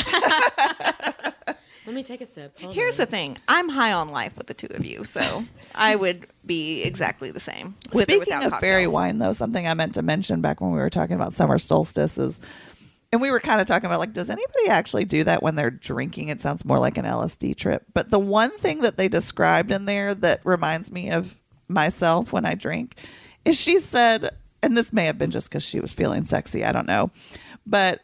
Let me take a sip. Here's the thing. I'm high on life with the two of you, so I would be exactly the same. With or Speaking without of cocktails. fairy wine, though, something I meant to mention back when we were talking about summer solstices, and we were kind of talking about, like, does anybody actually do that when they're drinking? It sounds more like an LSD trip. But the one thing that they described in there that reminds me of myself when I drink is she said, and this may have been just because she was feeling sexy, I don't know, but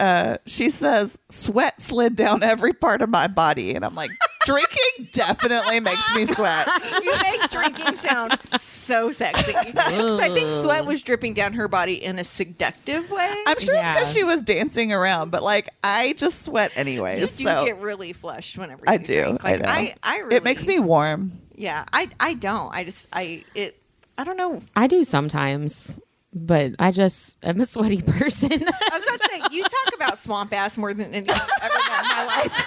she says, sweat slid down every part of my body. And I'm like, drinking definitely makes me sweat. You make drinking sound so sexy. So I think sweat was dripping down her body in a seductive way. I'm sure it's because she was dancing around, but like I just sweat anyway. You do so get really flushed whenever I you do. drink. Like, I know. I really, it makes me warm. Yeah, I don't. I don't know. I do sometimes, but I'm a sweaty person. I was about to say, you talk about swamp ass more than anyone I've ever met in my life.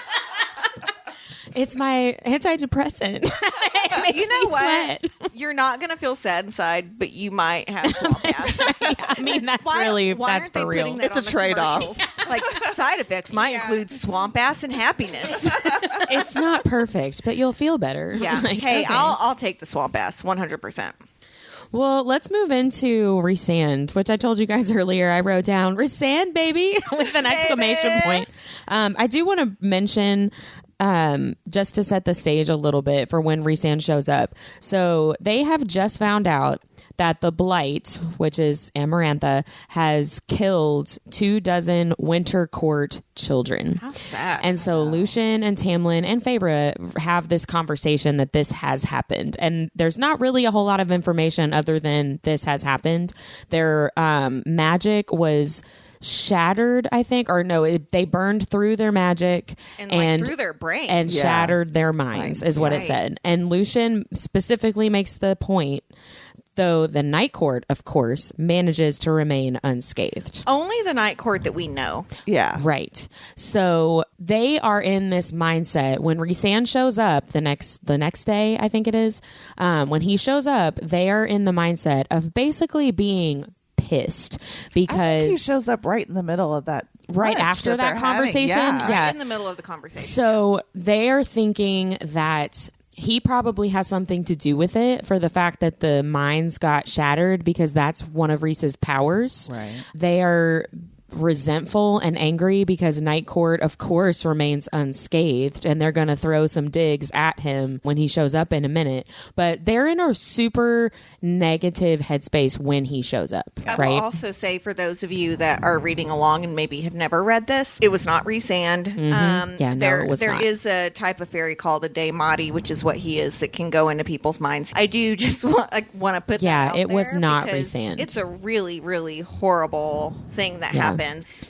It's my antidepressant. It makes You know me what? sweat. You're not going to feel sad inside, but you might have swamp ass. Yeah, I mean, that's Why that's aren't they for real. putting that It's on a the trade-off. commercials? Like, side effects might include swamp ass and happiness. It's not perfect, but you'll feel better. Yeah. Like, Hey, okay. I'll take the swamp ass 100%. Well, let's move into resand, which I told you guys earlier. I wrote down resand, baby, with an exclamation point. I do want to mention, just to set the stage a little bit for when resand shows up. So they have just found out that the Blight, which is Amarantha, has killed 24 Winter Court children. How sad. And so Lucian and Tamlin and Feyre have this conversation that this has happened. And there's not really a whole lot of information other than this has happened. Their magic was shattered, I think, or no, they burned through their magic and through their brain. and shattered their minds, is what it said. And Lucian specifically makes the point, though the Night Court, of course, manages to remain unscathed. Only the Night Court that we know. Yeah. Right. So they are in this mindset. When Rhysand shows up the next day, I think it is, when he shows up, they are in the mindset of basically being pissed because I think he shows up right in the middle of that. right lunch after that they're conversation. having. Yeah. In the middle of the conversation. So they are thinking that he probably has something to do with it for the fact that the minds got shattered, because that's one of Rhys's powers. Right. They are resentful and angry because Night Court, of course, remains unscathed, and they're going to throw some digs at him when he shows up in a minute. But they're in a super negative headspace when he shows up, I right? will also say, for those of you that are reading along and maybe have never read this, it was not Rhysand. Yeah, no, it was there not. is a type of fairy called a Daemati, which is what he is, that can go into people's minds. I do just want to put Yeah, that out it was there not because Rhysand. It's a really, really horrible thing that happened.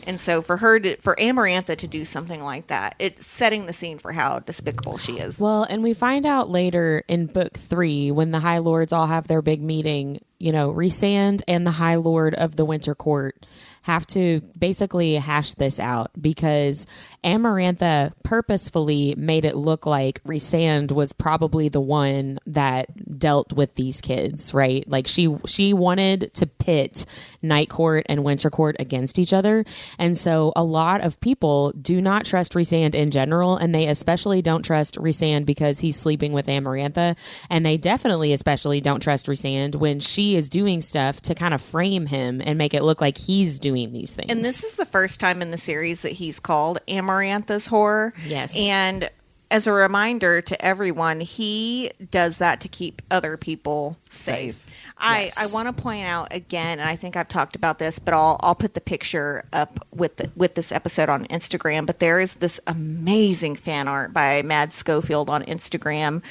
And so for Amarantha to do something like that, it's setting the scene for how despicable she is. Well, and we find out later in book 3, when the High Lords all have their big meeting, Rhysand and the High Lord of the Winter Court have to basically hash this out, because Amarantha purposefully made it look like Rhysand was probably the one that dealt with these kids, right? Like she wanted to pit Night Court and Winter Court against each other. And so a lot of people do not trust Rhysand in general, and they especially don't trust Rhysand because he's sleeping with Amarantha. And they definitely especially don't trust Rhysand when she is doing stuff to kind of frame him and make it look like he's doing these things. And this is the first time in the series that he's called Amarantha's whore. Yes. And as a reminder to everyone, he does that to keep other people safe. I want to point out again, and I think I've talked about this, but I'll put the picture up with this episode on Instagram. But there is this amazing fan art by Mad Schofield on Instagram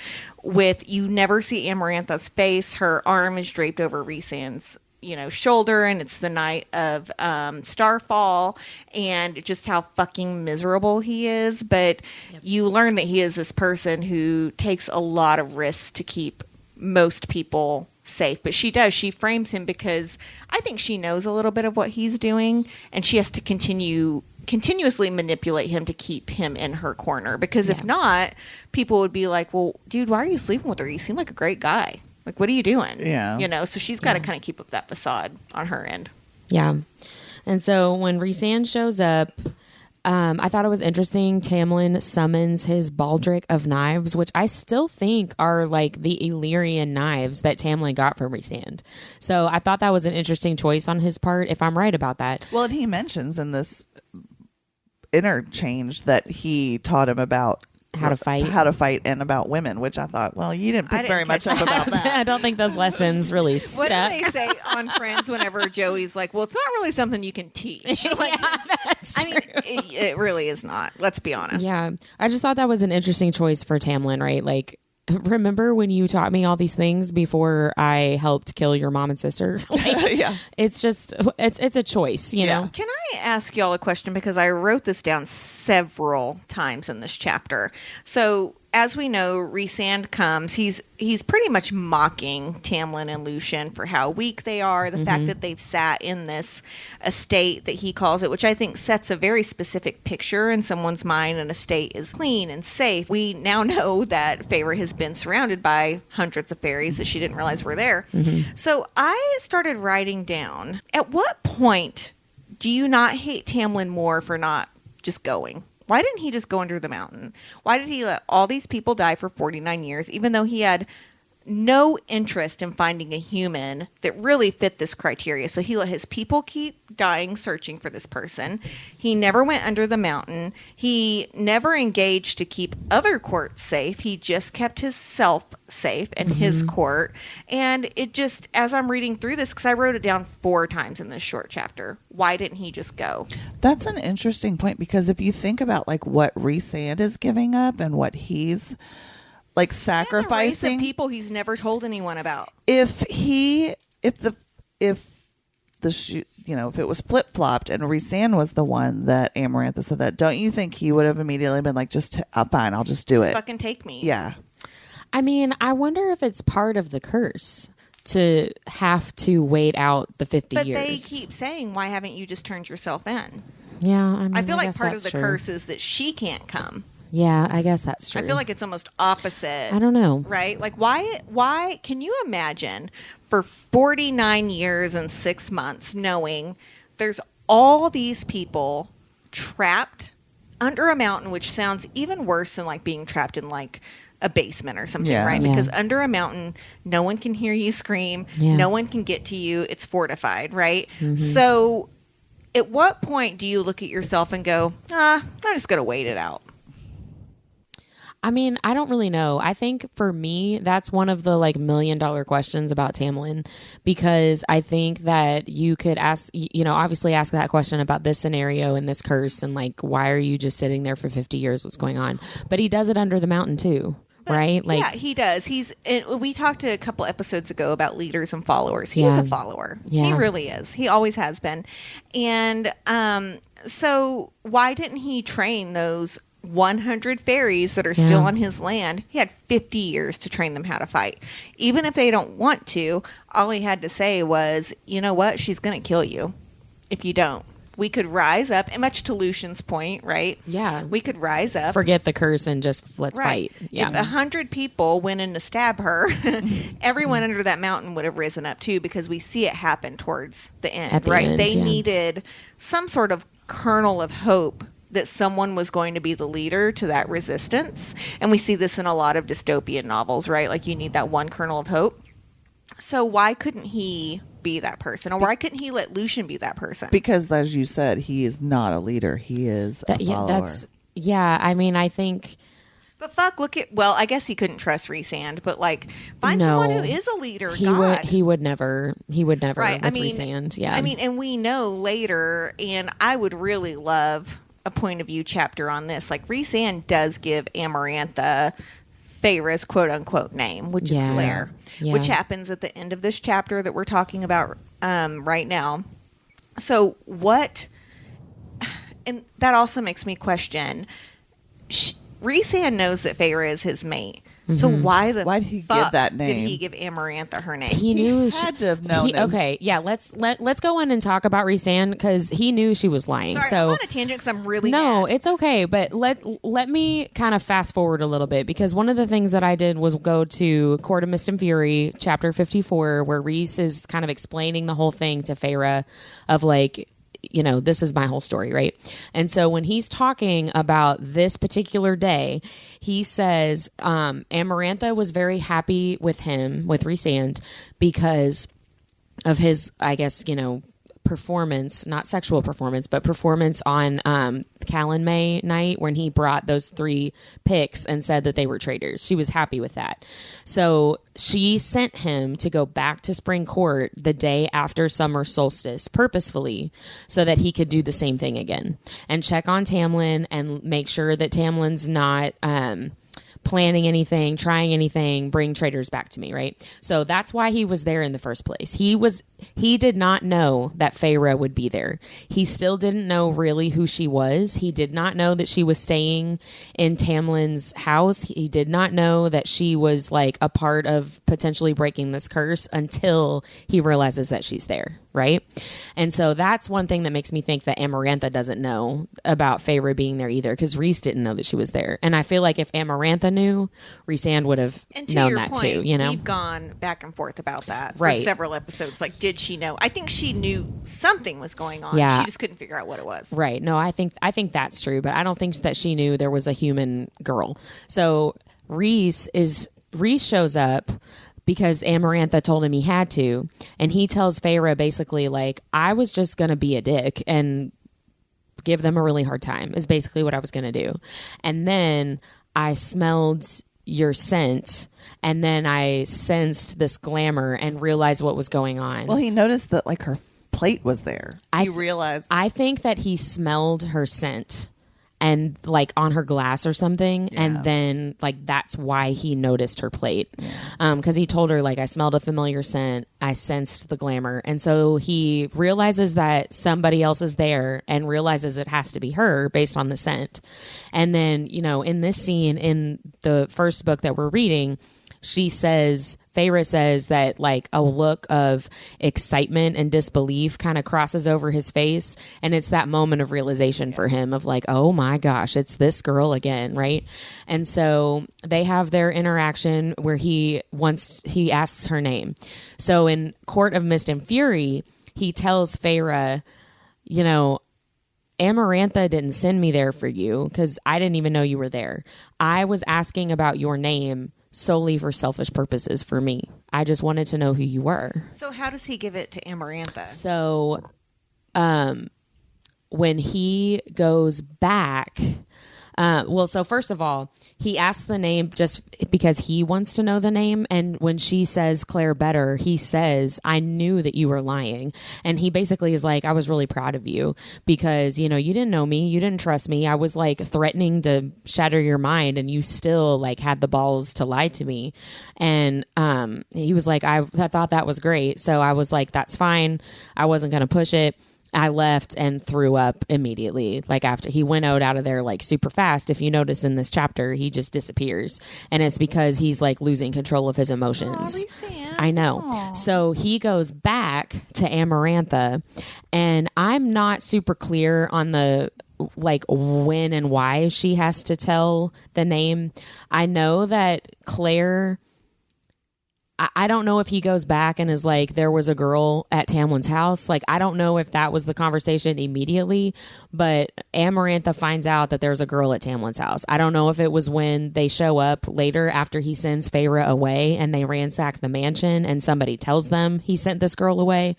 with, you never see Amarantha's face. Her arm is draped over Rhysand's shoulder, and it's the night of Starfall, and just how fucking miserable he is. But you learn that he is this person who takes a lot of risks to keep most people safe. But she frames him because I think she knows a little bit of what he's doing, and she has to continuously manipulate him to keep him in her corner, because if not, people would be like, well, dude, why are you sleeping with her? You seem like a great guy. Like, what are you doing? Yeah. So she's got to kind of keep up that facade on her end. Yeah. And so when Rhysand shows up, I thought it was interesting. Tamlin summons his baldric of knives, which I still think are like the Illyrian knives that Tamlin got from Rhysand. So I thought that was an interesting choice on his part, if I'm right about that. Well, and he mentions in this interchange that he taught him about how to fight and about women, which I thought, well, you didn't pick very much up about that. I don't think those lessons really stuck. What do they say on Friends whenever Joey's like, well, it's not really something you can teach? Like, that's true. It really is not. Let's be honest. Yeah. I just thought that was an interesting choice for Tamlin, right? Like, remember when you taught me all these things before I helped kill your mom and sister? Like, it's just, it's a choice, you know? Can I ask y'all a question? Because I wrote this down several times in this chapter. So, as we know, Rhysand comes. He's pretty much mocking Tamlin and Lucien for how weak they are. The fact that they've sat in this estate that he calls it, which I think sets a very specific picture in someone's mind. An estate is clean and safe. We now know that Feyre has been surrounded by hundreds of fairies that she didn't realize were there. So I started writing down, at what point do you not hate Tamlin more for not just going? Why didn't he just go under the mountain? Why did he let all these people die for 49 years, even though he had no interest in finding a human that really fit this criteria? So he let his people keep dying searching for this person. He never went under the mountain. He never engaged to keep other courts safe. He just kept himself safe and his court. And it just, as I'm reading through this, because I wrote it down 4 times in this short chapter, why didn't he just go? That's an interesting point, because if you think about like what Rhysand is giving up and what he's like sacrificing, people he's never told anyone about. If it was flip flopped and Rhysand was the one that Amarantha said that, don't you think he would have immediately been like, fine, I'll just do it. Fucking take me. Yeah. I mean, I wonder if it's part of the curse to have to wait out the 50 years. But they keep saying, why haven't you just turned yourself in? Yeah, I mean, I feel like part of the true. curse is that she can't come. Yeah, I guess that's true. I feel like it's almost opposite. I don't know. Right? Like, why can you imagine for 49 years and 6 months knowing there's all these people trapped under a mountain, which sounds even worse than like being trapped in like a basement or something, right? Yeah. Because under a mountain, no one can hear you scream. Yeah. No one can get to you. It's fortified, right? So at what point do you look at yourself and go, I'm just going to wait it out? I mean, I don't really know. I think for me, that's one of the like $1 million questions about Tamlin, because I think that you could ask, obviously ask that question about this scenario and this curse and like, why are you just sitting there for 50 years? What's going on? But he does it under the mountain too. Right? Like, yeah, he does. We talked a couple episodes ago about leaders and followers. He is a follower. Yeah. He really is. He always has been. And so why didn't he train those 100 fairies that are still on his land? He had 50 years to train them how to fight. Even if they don't want to, all he had to say was, you know what? She's going to kill you if you don't. We could rise up, and much to Lucian's point, right? Yeah. We could rise up. Forget the curse and just let's Right. fight. Yeah. If 100 people went in to stab her, everyone under that mountain would have risen up too, because we see it happen towards the end, At the right? end, They yeah. needed some sort of kernel of hope that someone was going to be the leader to that resistance. And we see this in a lot of dystopian novels, right? Like you need that one kernel of hope. So why couldn't he be that person? Or why couldn't he let Lucien be that person? Because as you said, he is not a leader. He is a follower. I mean, I think... But I guess he couldn't trust Rhysand, but like find someone who is a leader. He would never Right. with Rhysand. Yeah. I mean, and we know later, and I would really love a point of view chapter on this. Like Rhysand does give Amarantha Feyre's quote unquote name, which is Claire, which happens at the end of this chapter that we're talking about right now. So what? And that also makes me question. Rhysand knows that Feyre is his mate. So why'd he give that name? Did he give Amarantha her name? He knew had to have known. Okay, yeah. Let's go in and talk about Rhysand because he knew she was lying. Sorry, so I'm on a tangent because I'm really no, mad. it's okay. But let me kind of fast forward a little bit because one of the things that I did was go to Court of Mist and Fury, chapter 54, where Rhys is kind of explaining the whole thing to Feyre of like, you know, this is my whole story, right? And so when he's talking about this particular day, he says Amarantha was very happy with him, with Rhysand, because of his, I guess, you know, performance, not sexual performance, but performance on Callan May night when he brought those 3 picks and said that they were traitors. She was happy with that. So she sent him to go back to Spring Court the day after summer solstice purposefully so that he could do the same thing again and check on Tamlin and make sure that Tamlin's not planning anything, trying anything, bring traitors back to me, right? So that's why he was there in the first place. He did not know that Feyre would be there. He still didn't know really who she was. He did not know that she was staying in Tamlin's house. He did not know that she was like a part of potentially breaking this curse until he realizes that she's there, right? And so that's one thing that makes me think that Amarantha doesn't know about Feyre being there either, because Rhys didn't know that she was there. And I feel like if Amarantha knew, Rhysand would have known that too, you know? We've gone back and forth about that right. for several episodes. Like, did she know? I think she knew something was going on. Yeah. She just couldn't figure out what it was. Right. No, I think that's true, but I don't think that she knew there was a human girl. So Rhys shows up because Amarantha told him he had to, and he tells Feyre basically like, I was just going to be a dick and give them a really hard time is basically what I was going to do. And then I smelled your scent, and then I sensed this glamour and realized what was going on. Well, he noticed that like her plate was there. He realized. I think that he smelled her scent and like on her glass or something, and then like that's why he noticed her plate, because he told her like, I smelled a familiar scent, I sensed the glamour, and so he realizes that somebody else is there and realizes it has to be her based on the scent. And then, you know, in this scene in the first book that we're reading, Feyre says that like a look of excitement and disbelief kind of crosses over his face. And it's that moment of realization for him of like, oh my gosh, it's this girl again. Right. And so they have their interaction where he asks her name. So in Court of Mist and Fury, he tells Feyre, you know, Amarantha didn't send me there for you because I didn't even know you were there. I was asking about your name solely for selfish purposes for me. I just wanted to know who you were. So how does he give it to Amarantha? So when he goes back, so first of all, he asks the name just because he wants to know the name. And when she says Claire Better, he says, I knew that you were lying. And he basically is like, I was really proud of you because, you know, you didn't know me. You didn't trust me. I was like threatening to shatter your mind and you still like had the balls to lie to me. And he was like, I thought that was great. So I was like, that's fine. I wasn't going to push it. I left and threw up immediately. Like after he went out of there like super fast. If you notice in this chapter, he just disappears. And it's because he's like losing control of his emotions. I know. Aww. So he goes back to Amarantha, and I'm not super clear on the like when and why she has to tell the name. I know that Claire, I don't know if he goes back and is like, there was a girl at Tamlin's house. Like, I don't know if that was the conversation immediately, but Amarantha finds out that there's a girl at Tamlin's house. I don't know if it was when they show up later after he sends Feyre away and they ransack the mansion and somebody tells them he sent this girl away.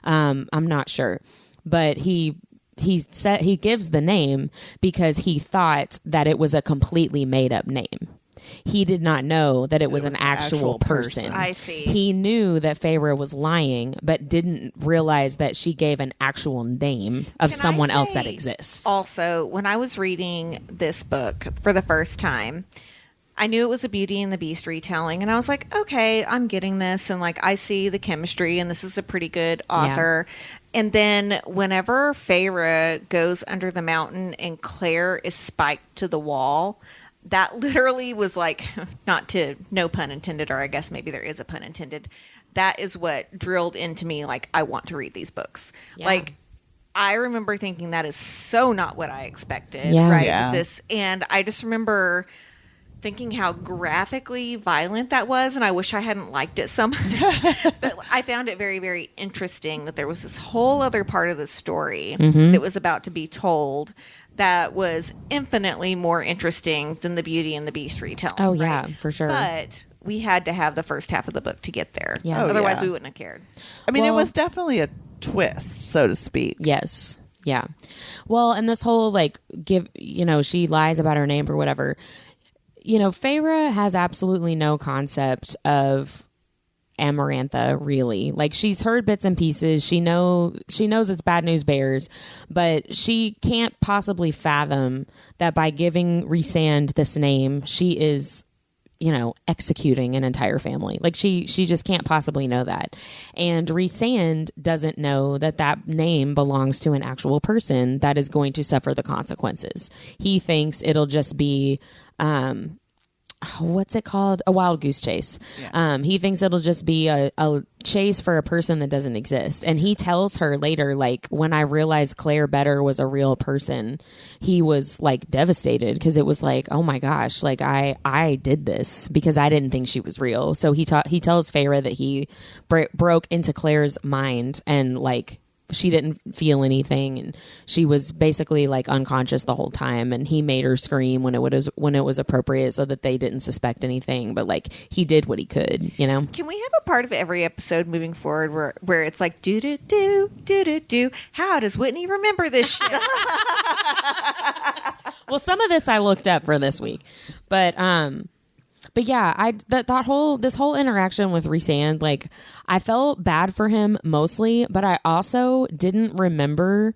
I'm not sure, but he gives the name because he thought that it was a completely made up name. He did not know that it was an actual person. I see. He knew that Feyre was lying, but didn't realize that she gave an actual name of someone else that exists. Also, when I was reading this book for the first time, I knew it was a Beauty and the Beast retelling, and I was like, okay, I'm getting this, and like I see the chemistry, and this is a pretty good author. And then whenever Feyre goes under the mountain and Claire is spiked to the wall, that literally was like, no pun intended, or I guess maybe there is a pun intended. That is what drilled into me, like, I want to read these books. Yeah. Like, I remember thinking that is so not what I expected, Yeah. right? Yeah. And I just remember thinking how graphically violent that was, and I wish I hadn't liked it so much. But I found it very, very interesting that there was this whole other part of the story that was about to be told that was infinitely more interesting than the Beauty and the Beast retelling. Oh, right? yeah, for sure. But we had to have the first half of the book to get there. Yeah. Oh, Otherwise, yeah. we wouldn't have cared. I mean, it Well- was definitely a twist, so to speak. Yes. Yeah. Well, and this whole like she lies about her name or whatever. Feyre has absolutely no concept of Amarantha, really. Like, she's heard bits and pieces. She knows it's Bad News Bears, but she can't possibly fathom that by giving Rhysand this name, she is executing an entire family. Like, she just can't possibly know that. And Rhysand doesn't know that name belongs to an actual person that is going to suffer the consequences. He thinks it'll just be what's it called? A wild goose chase. Yeah. He thinks it'll just be a chase for a person that doesn't exist. And he tells her later, like, when I realized Claire Better was a real person, he was like devastated, because it was like, oh my gosh, like I did this because I didn't think she was real. So he tells Feyre that he broke into Claire's mind, and like, she didn't feel anything, and she was basically like unconscious the whole time, and he made her scream when it was appropriate so that they didn't suspect anything, but like, he did what he could. Can we have a part of every episode moving forward where it's like, do do do do do do, how does Whitney remember this shit? Well, some of this I looked up for this week, but yeah, this whole interaction with Rhysand, like, I felt bad for him mostly, but I also didn't remember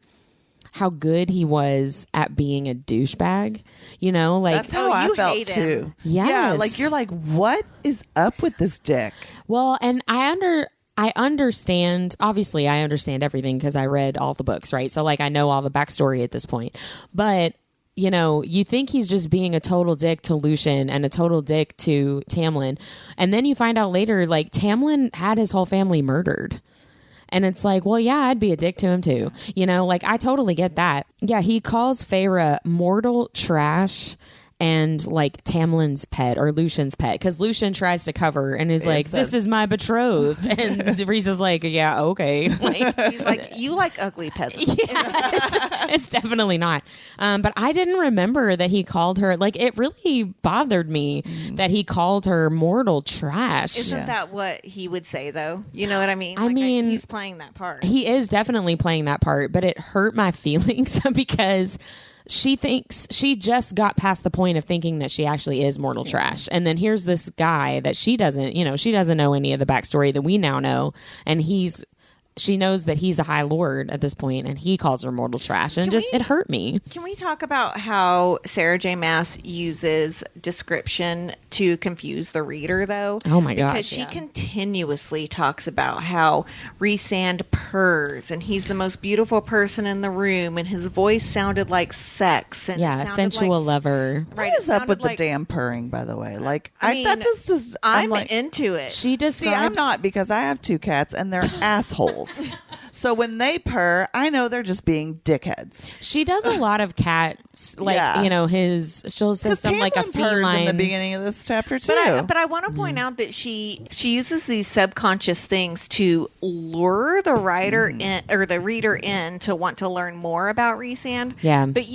how good he was at being a douchebag. Like, That's how I you felt hate him. too. Yes. Yeah, like, you're like, what is up with this dick? well, and I understand, obviously I understand everything because I read all the books, right? So like, I know all the backstory at this point, but you think he's just being a total dick to Lucien and a total dick to Tamlin. And then you find out later, like, Tamlin had his whole family murdered. And it's like, well, yeah, I'd be a dick to him too. Like, I totally get that. Yeah, he calls Feyre mortal trash and like Tamlin's pet, or Lucian's pet, because Lucien tries to cover and is like, this is my betrothed. And Reese is like, yeah, okay. Like, He's like, you like ugly peasants. yeah, it's definitely not. But I didn't remember that he called her, like, it really bothered me that he called her mortal trash. Isn't that what he would say, though? You know what I mean? I mean, he's playing that part. He is definitely playing that part, but it hurt my feelings because she thinks she just got past the point of thinking that she actually is mortal trash. And then here's this guy that she doesn't know any of the backstory that we now know. And she knows that he's a high lord at this point, and he calls her mortal trash, and it hurt me. Can we talk about how Sarah J. Maas uses description to confuse the reader, though? Oh my gosh, because she continuously talks about how Rhysand purrs, and he's the most beautiful person in the room, and his voice sounded like sex, and it sounded sensual like, lover. Right, What is up with like, the damn purring, by the way? Like, I mean, that just I'm like, into it. She describes. see, I'm not, because I have 2 cats and they're assholes. So when they purr, I know they're just being dickheads. She does a lot of cats, like, Yeah. she'll say something like a Tamlin purrs feline. in the beginning of this chapter too. But I want to point out that she uses these subconscious things to lure the writer in, or the reader in, to want to learn more about Rhysand. Yeah. But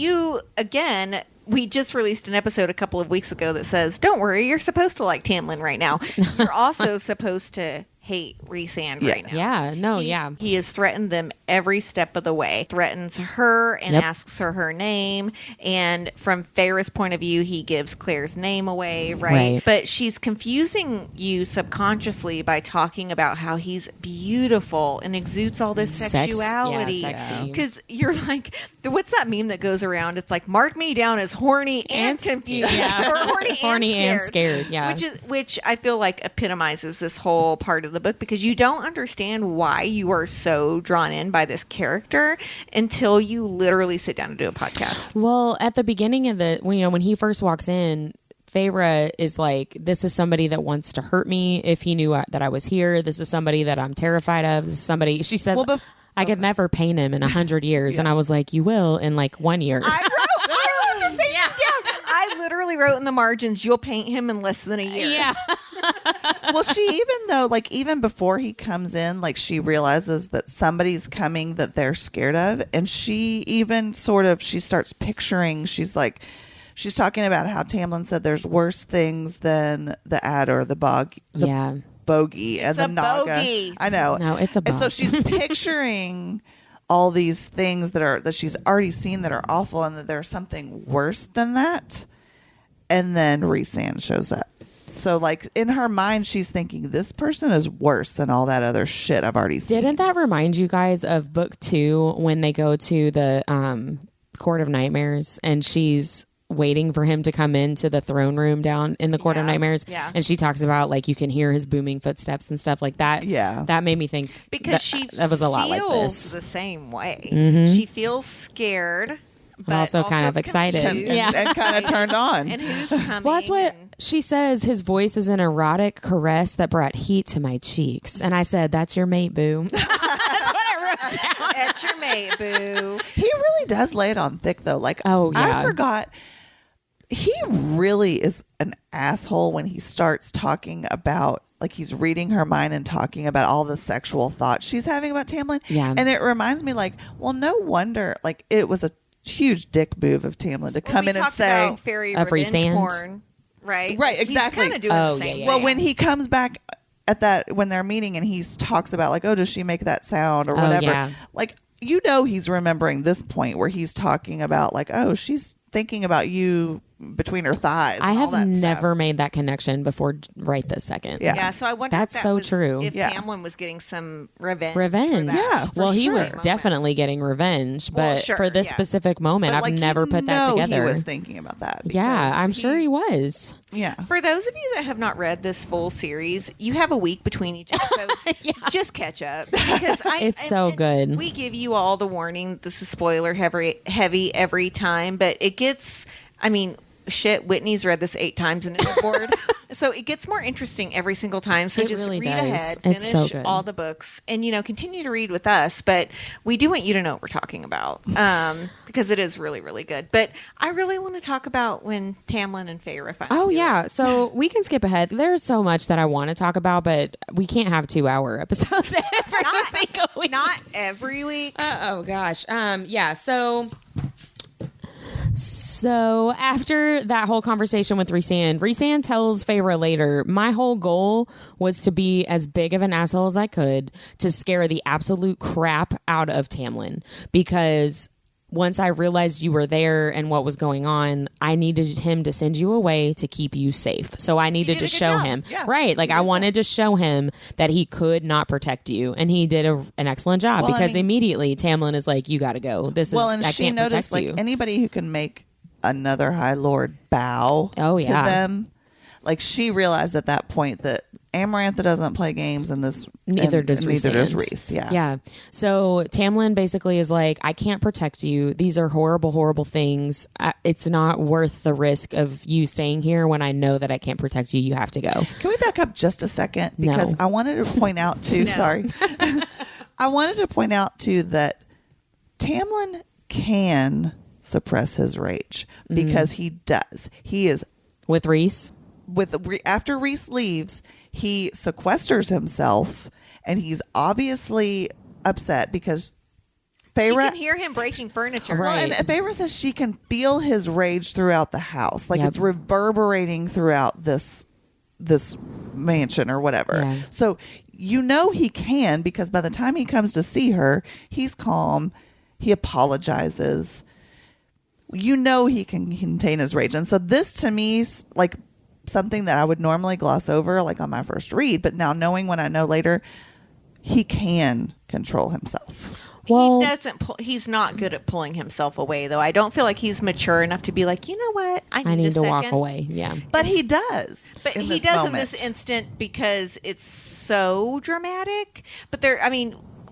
we just released an episode a couple of weeks ago that says, don't worry, you're supposed to like Tamlin right now. You're also supposed to hate Rhysand right now. Yeah, no, He has threatened them every step of the way. Threatens her and asks her name. And from Feyre's point of view, he gives Claire's name away, right? But she's confusing you subconsciously by talking about how he's beautiful and exudes all this sexuality. Yeah, sexy. Because you're like, what's that meme that goes around? It's like, mark me down as horny and confused. Yeah. Or horny and scared. Yeah. Which I feel like epitomizes this whole part of the book, because you don't understand why you are so drawn in by this character until you literally sit down and do a podcast. Well, at the beginning of when he first walks in, Feyre is like, this is somebody that wants to hurt me if he knew that I was here. This is somebody that I'm terrified of. This is somebody, she says, I could never paint him in 100 years. And I was like, you will in like 1 year. I wrote the same thing down. I literally wrote in the margins, you'll paint him in less than a year. Yeah. Well, she even before he comes in, like she realizes that somebody's coming that they're scared of. And she even she starts picturing, she's talking about how Tamlin said there's worse things than the adder or the bogey and It's the a naga. bogey. I know. No, it's a bog. And so she's picturing all these things that she's already seen that are awful, and that there's something worse than that. And then Rhysand shows up. So, like, in her mind, she's thinking, this person is worse than all that other shit I've already seen. Didn't that remind you guys of book 2 when they go to the Court of Nightmares and she's waiting for him to come into the throne room down in the Court of Nightmares? Yeah. And she talks about, like, you can hear his booming footsteps and stuff like that. Yeah. That made me think Because that was a lot like feels this. the same way. Mm-hmm. She feels scared, but also kind of excited. confused. And kind of turned on. And who's coming? Well, that's what she says. His voice is an erotic caress that brought heat to my cheeks. And I said, that's your mate, boo. That's what I wrote down. That's your mate, boo. He really does lay it on thick, though. Like, Oh, yeah. I forgot. He really is an asshole when he starts talking about, like, he's reading her mind and talking about all the sexual thoughts she's having about Tamlin. Yeah. And it reminds me, like, well, no wonder, like, it was a huge dick move of Tamlin to come in and say, about fairy Of revenge Rhysand. porn, right? Right, exactly. He's kind of doing Oh, the same. yeah, well, yeah. when he comes back at that, when they're meeting and he talks about, like, oh, does she make that sound or Oh, whatever? yeah. Like, he's remembering this point where he's talking about, like, oh, she's thinking about you between her thighs. I and all have that never stuff. made that connection before right this second. Yeah. Yeah, so I wonder That's if that so was, true. If Yeah. Tamlin was getting some revenge. Revenge. For that, Yeah, for Well, he sure. was definitely getting revenge, but Well, sure, for this yeah. specific moment, But, I've like, never put that together. He was thinking about that. Yeah, because I'm sure he was. Yeah. For those of you that have not read this full series, you have a week between each episode. Just catch up, because It's so good. We give you all the warning. This is spoiler heavy every time, but it gets. I mean, shit. Whitney's read this 8 times and is bored, so it gets more interesting every single time. So It just really read does. ahead, It's so finish good. all the books, and continue to read with us. But we do want you to know what we're talking about, because it is really, really good. But I really want to talk about when Tamlin and Feyre finally. Oh, do yeah. it. So we can skip ahead. There's so much that I want to talk about, but we can't have 2-hour episodes every single week. Not every week. Oh, gosh. Yeah. So after that whole conversation with Rhysand tells Feyre later, my whole goal was to be as big of an asshole as I could to scare the absolute crap out of Tamlin, because once I realized you were there and what was going on, I needed him to send you away to keep you safe. So I needed did to a good show job. him. Yeah. Right. Like, I wanted to show him that he could not protect you. And he did an excellent job, Well, I because mean- immediately Tamlin is like, you got to go. This Well, is, and I she can't noticed, protect like, you. anybody who can make another High Lord bow Oh, yeah. to them, like, she realized at that point that Amarantha doesn't play games, and this Neither does Rhys. Rhys. Yeah. Yeah. So Tamlin basically is like, I can't protect you. These are horrible, horrible things. It's not worth the risk of you staying here when I know that I can't protect you. You have to go. Can we back up just a second? No. Because I wanted to point out too. Sorry, I wanted to point out too that Tamlin can suppress his rage, because he does. He is With Rhys? after Rhys leaves, he sequesters himself, and he's obviously upset because She Feyre. can hear him breaking furniture. Right. Well, and Feyre says she can feel his rage throughout the house, like Yep. it's reverberating throughout this this mansion or whatever. Yeah. So you know he can, because by the time he comes to see her, he's calm. He apologizes. You know he can contain his rage. And so this to me is like something that I would normally gloss over like on my first read, but now knowing what I know later, he can control himself. Well, he doesn't. He's not good at pulling himself away, though. I don't feel like he's mature enough to be like, you know what? I need to a walk second. away. Yeah. But he does. But he does in this instant because it's so dramatic. But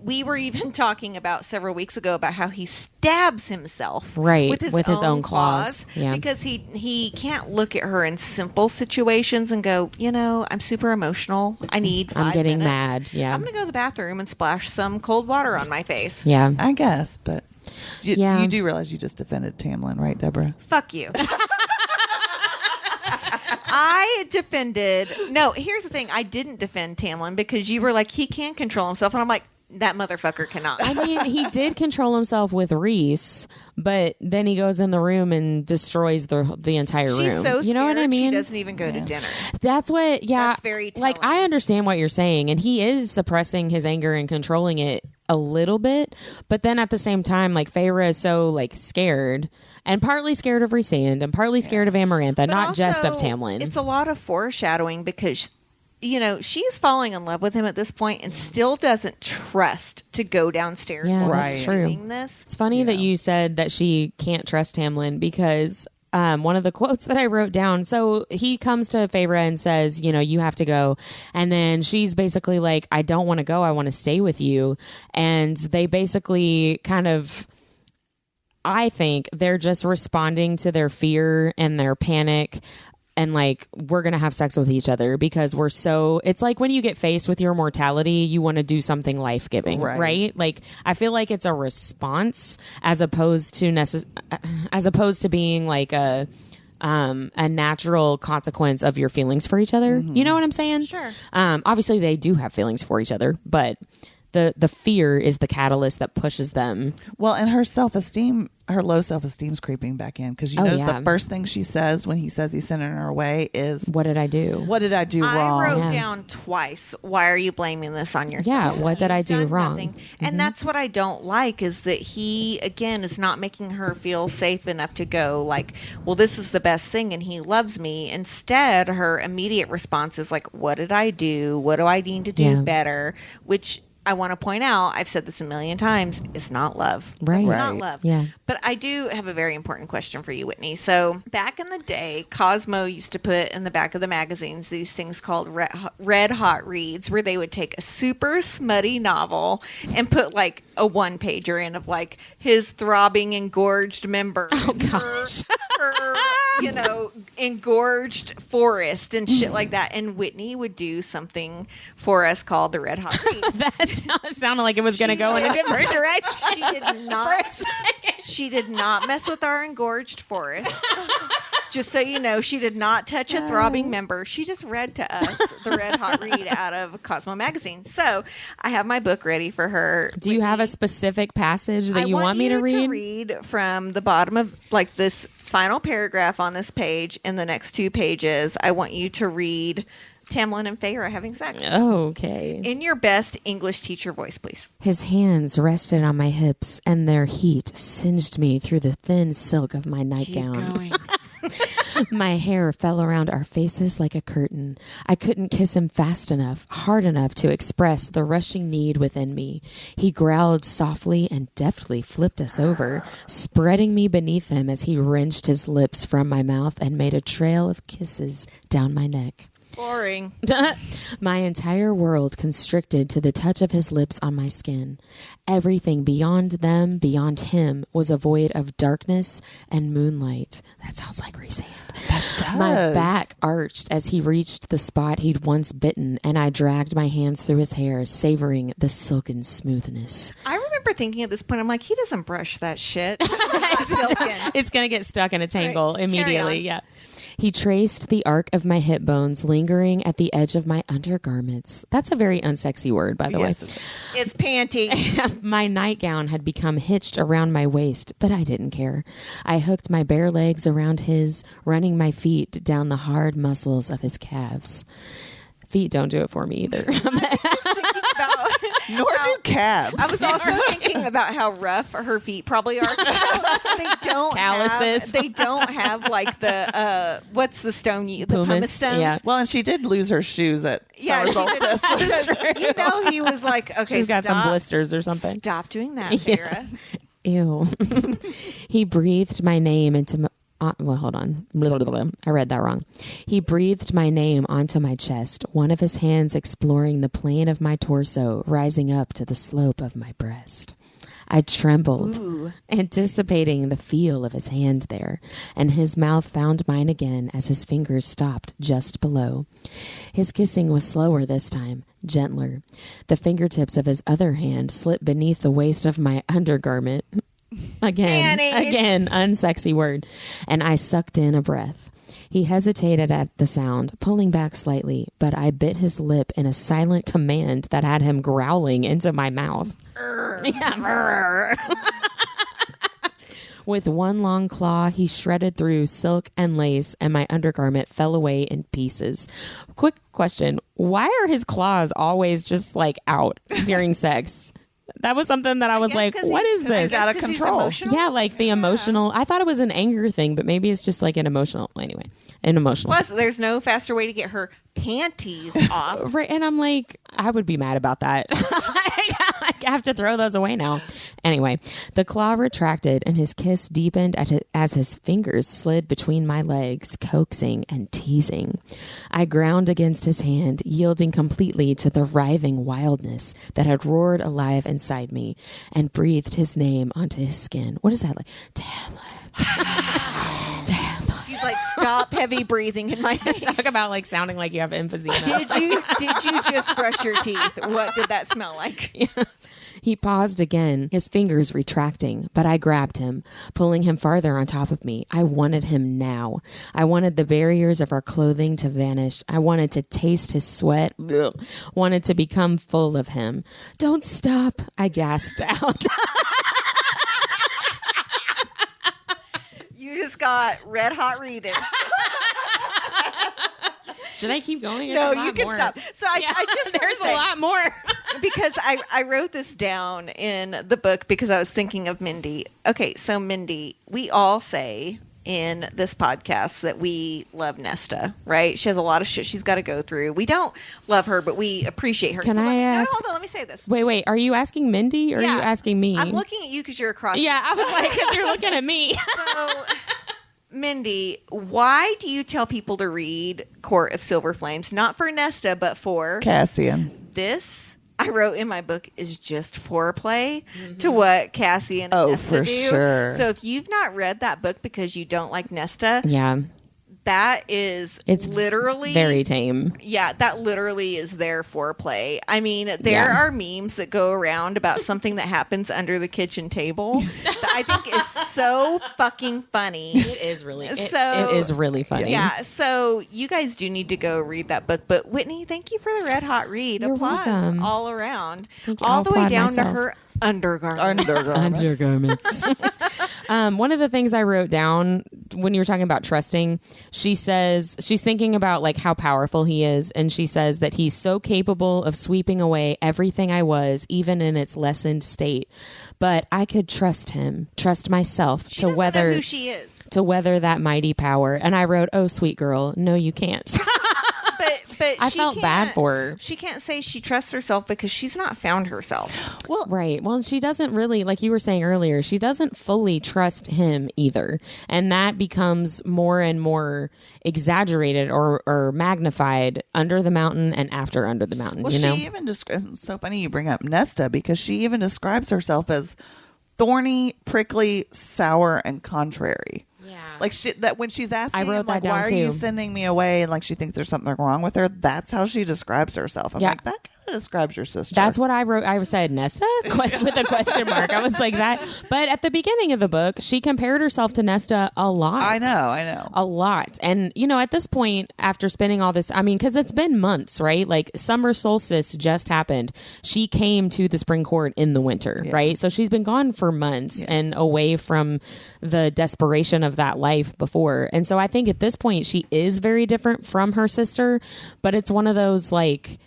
we were even talking about several weeks ago about how he stabs himself with his own claws. Yeah. Because he can't look at her in simple situations and go, I'm super emotional. I need 5 I'm getting minutes. mad. Yeah. I'm going to go to the bathroom and splash some cold water on my face. Yeah. I guess, but you do realize you just defended Tamlin, right, Deborah? Fuck you. I defended... No, here's the thing. I didn't defend Tamlin because you were like, he can control himself. And I'm like, that motherfucker cannot. I mean, he did control himself with Reese, but then he goes in the room and destroys the entire room. She's so scared, you know what I mean? She doesn't even go to dinner. That's what, That's very telling. like, I understand what you're saying, and he is suppressing his anger and controlling it a little bit, but then at the same time, like, Feyre is so, like, scared, and partly scared of Rhysand, and partly scared of Amarantha, But not also, just of Tamlin. It's a lot of foreshadowing because... she's falling in love with him at this point and still doesn't trust to go downstairs Yeah, while that's he's true. doing this. It's funny that you said that she can't trust Tamlin because one of the quotes that I wrote down, so he comes to Feyre and says, you have to go. And then she's basically like, I don't want to go. I want to stay with you. And they basically kind of... I think they're just responding to their fear and their panic and like, we're going to have sex with each other because it's like when you get faced with your mortality, you want to do something life-giving, right? Like, I feel like it's a response as opposed to being like a natural consequence of your feelings for each other. Mm-hmm. You know what I'm saying? Sure. Obviously they do have feelings for each other, but the fear is the catalyst that pushes them. Well, and her low self-esteem's creeping back in because the first thing she says when he says he's sending her away is, what did I do? What did I do wrong? I wrote down twice, why are you blaming this on yourself? Yeah, what did I do wrong? Nothing. And that's what I don't like is that he, again, is not making her feel safe enough to go like, well, this is the best thing and he loves me. Instead, her immediate response is like, what did I do? What do I need to do better? Which... I want to point out, I've said this a million times, it's not love. Right. It's not love. Yeah. But I do have a very important question for you, Whitney. So back in the day, Cosmo used to put in the back of the magazines these things called red hot reads, where they would take a super smutty novel and put like a one-pager in of like his throbbing, engorged member. Oh, gosh. Her engorged forest and shit like that. And Whitney would do something for us called the red hot read. That sounded like it was going to go in a different direction. She did not. She did not mess with our engorged forest. Just so you know, she did not touch a throbbing member. She just read to us the red hot read out of Cosmo magazine. So I have my book ready for her. Do you have a specific passage that you want me to read? I want you to read from the bottom of like this final paragraph on this page and the next 2 pages. I want you to read Tamlin and Feyre are having sex. Okay. In your best English teacher voice, please. His hands rested on my hips, and their heat singed me through the thin silk of my nightgown. Keep going. My hair fell around our faces like a curtain. I couldn't kiss him fast enough, hard enough to express the rushing need within me. He growled softly and deftly flipped us over, spreading me beneath him as he wrenched his lips from my mouth and made a trail of kisses down my neck. Boring. My entire world constricted to the touch of his lips on my skin. Everything beyond them, beyond him, was a void of darkness and moonlight. That sounds like Rhysand. That does. My back arched as he reached the spot he'd once bitten, and I dragged my hands through his hair, savoring the silken smoothness. I remember thinking at this point, I'm like, he doesn't brush that shit. It's silken. It's going to get stuck in a tangle immediately. Yeah. He traced the arc of my hip bones lingering at the edge of my undergarments. That's a very unsexy word, by the way. It's panty. My nightgown had become hitched around my waist, but I didn't care. I hooked my bare legs around his, running my feet down the hard muscles of his calves. Feet don't do it for me either. Nor do calves. I was also thinking about how rough her feet probably are. They don't calluses. They don't have like the what's the stone? The pumice stones. Yeah. Well, and she did lose her shoes at summer she solstice. did. You know, he was like, okay, She's got some blisters or something. Stop doing that, Sarah. Ew. He breathed my name into my... well, hold on. I read that wrong. He breathed my name onto my chest, one of his hands exploring the plane of my torso, rising up to the slope of my breast. I trembled, anticipating the feel of his hand there, and his mouth found mine again as his fingers stopped just below. His kissing was slower this time, gentler. The fingertips of his other hand slipped beneath the waist of my undergarment. Again, unsexy word. And I sucked in a breath. He hesitated at the sound, pulling back slightly, but I bit his lip in a silent command that had him growling into my mouth. With one long claw, he shredded through silk and lace, and my undergarment fell away in pieces. Quick question. Why are his claws always just like out during sex? That was something that I was like, what is this? He's out of control. Yeah, like the emotional. I thought it was an anger thing, but maybe it's just like an emotional. Anyway, an emotional. Plus, there's no faster way to get her panties off. Right, and I'm like, I would be mad about that. I have to throw those away now. Anyway, the claw retracted and his kiss deepened as his fingers slid between my legs, coaxing and teasing. I ground against his hand, yielding completely to the writhing wildness that had roared alive inside me, and breathed his name onto his skin. What is that like? Damn. He's like, stop heavy breathing in my face. Talk about like sounding like you have emphysema. Did you just brush your teeth? What did that smell like? Yeah. He paused again, his fingers retracting, but I grabbed him, pulling him farther on top of me. I wanted him now. I wanted the barriers of our clothing to vanish. I wanted to taste his sweat. Ugh. Wanted to become full of him. Don't stop, I gasped out. You just got red hot reading. Should I keep going? No, you can stop. So I just there's a lot more. Because I wrote this down in the book because I was thinking of Mindy. Okay, so Mindy, we all say in this podcast that we love Nesta, right? She has a lot of shit she's got to go through. We don't love her, but we appreciate her. Can I ask? Hold on, let me say this. Wait. Are you asking Mindy or are you asking me? I'm looking at you because you're across. Yeah, I was like, because you're looking at me. So, Mindy, why do you tell people to read Court of Silver Flames? Not for Nesta, but for Cassian. This, I wrote in my book, is just foreplay to what Cassian and Nesta for do. sure. So if you've not read that book because you don't like Nesta, Yeah. that is It's literally very tame. Yeah, that literally is their foreplay. I mean, there are memes that go around about something that happens under the kitchen table that I think is so fucking funny. It is really it is really funny. Yeah, so you guys do need to go read that book. But Whitney, thank you for the red hot read. You're Applause welcome. all around, Thank you. all I'll the way applaud down myself. to her undergarments. Undergarments. One of the things I wrote down when you were talking about trusting, she says she's thinking about like how powerful he is, and she says that he's so capable of sweeping away everything I was, even in its lessened state. But I could trust him, trust myself She to doesn't weather know who she is. to weather that mighty power. And I wrote, "Oh, sweet girl, no, you can't." But I she felt bad can't- for her. She can't say she trusts herself because she's not found herself. Well, Right. Well, she doesn't really, like you were saying earlier, she doesn't fully trust him either. And that becomes more and more exaggerated or magnified under the mountain and after under the mountain. well, you know? she even describes. It's so funny you bring up Nesta because she even describes herself as thorny, prickly, sour, and contrary. Yeah. Like that when she's asking I wrote him, like, that down why are you too. sending me away? And like she thinks there's something wrong with her. That's how she describes herself. I'm Yeah. like, that kind describes your sister. That's what I wrote. I said Nesta with a question mark. I was like that. But at the beginning of the book, she compared herself to Nesta a lot. I know. A lot. And, at this point, after spending all this, because it's been months, right? Like summer solstice just happened. She came to the spring court in the winter, right? So she's been gone for months and away from the desperation of that life before. And so I think at this point, she is very different from her sister, but it's one of those like,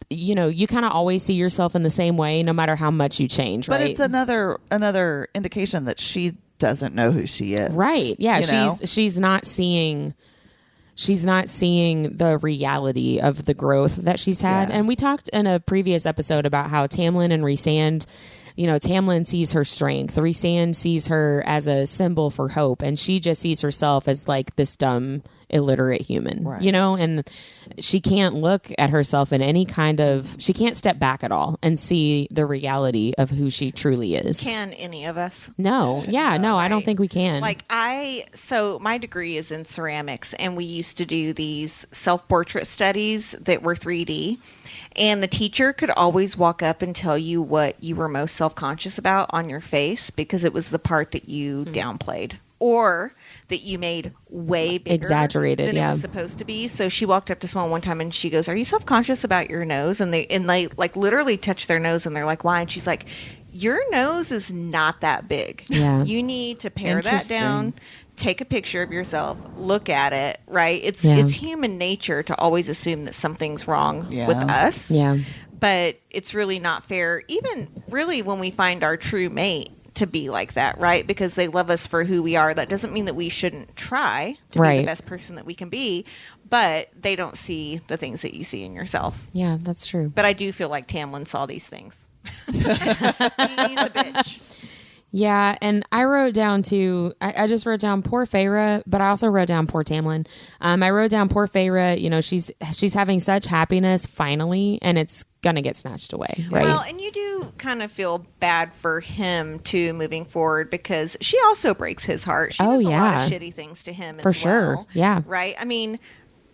you kind of always see yourself in the same way no matter how much you change, right? But it's another indication that she doesn't know who she is. Right. Yeah, she's not seeing the reality of the growth that she's had. And we talked in a previous episode about how Tamlin and Rhysand, Tamlin sees her strength. Rhysand sees her as a symbol for hope, and she just sees herself as like this dumb, illiterate human, right. And she can't look at herself in any kind of, she can't step back at all and see the reality of who she truly is. Can any of us? No. Yeah, no, right. I don't think we can. So my degree is in ceramics, and we used to do these self-portrait studies that were 3D. And the teacher could always walk up and tell you what you were most self-conscious about on your face because it was the part that you downplayed or that you made way bigger, exaggerated, than it was supposed to be. So she walked up to someone one time and she goes, "Are you self-conscious about your nose?" And they like literally touch their nose and they're like, "Why?" And she's like, "Your nose is not that big. Yeah. You need to pare that down." Take a picture of yourself, look at it, right? It's human nature to always assume that something's wrong with us. Yeah. But it's really not fair, even really when we find our true mate, to be like that, right? Because they love us for who we are. That doesn't mean that we shouldn't try to be the best person that we can be, but they don't see the things that you see in yourself. Yeah, that's true. But I do feel like Tamlin saw these things. He's a bitch. Yeah, and I wrote down too, I just wrote down poor Feyre, but I also wrote down poor Tamlin. I wrote down poor Feyre, she's having such happiness finally, and it's gonna get snatched away, right? Well, and you do kind of feel bad for him too moving forward because she also breaks his heart. She does a lot of shitty things to him for as sure. well, yeah. Right? I mean,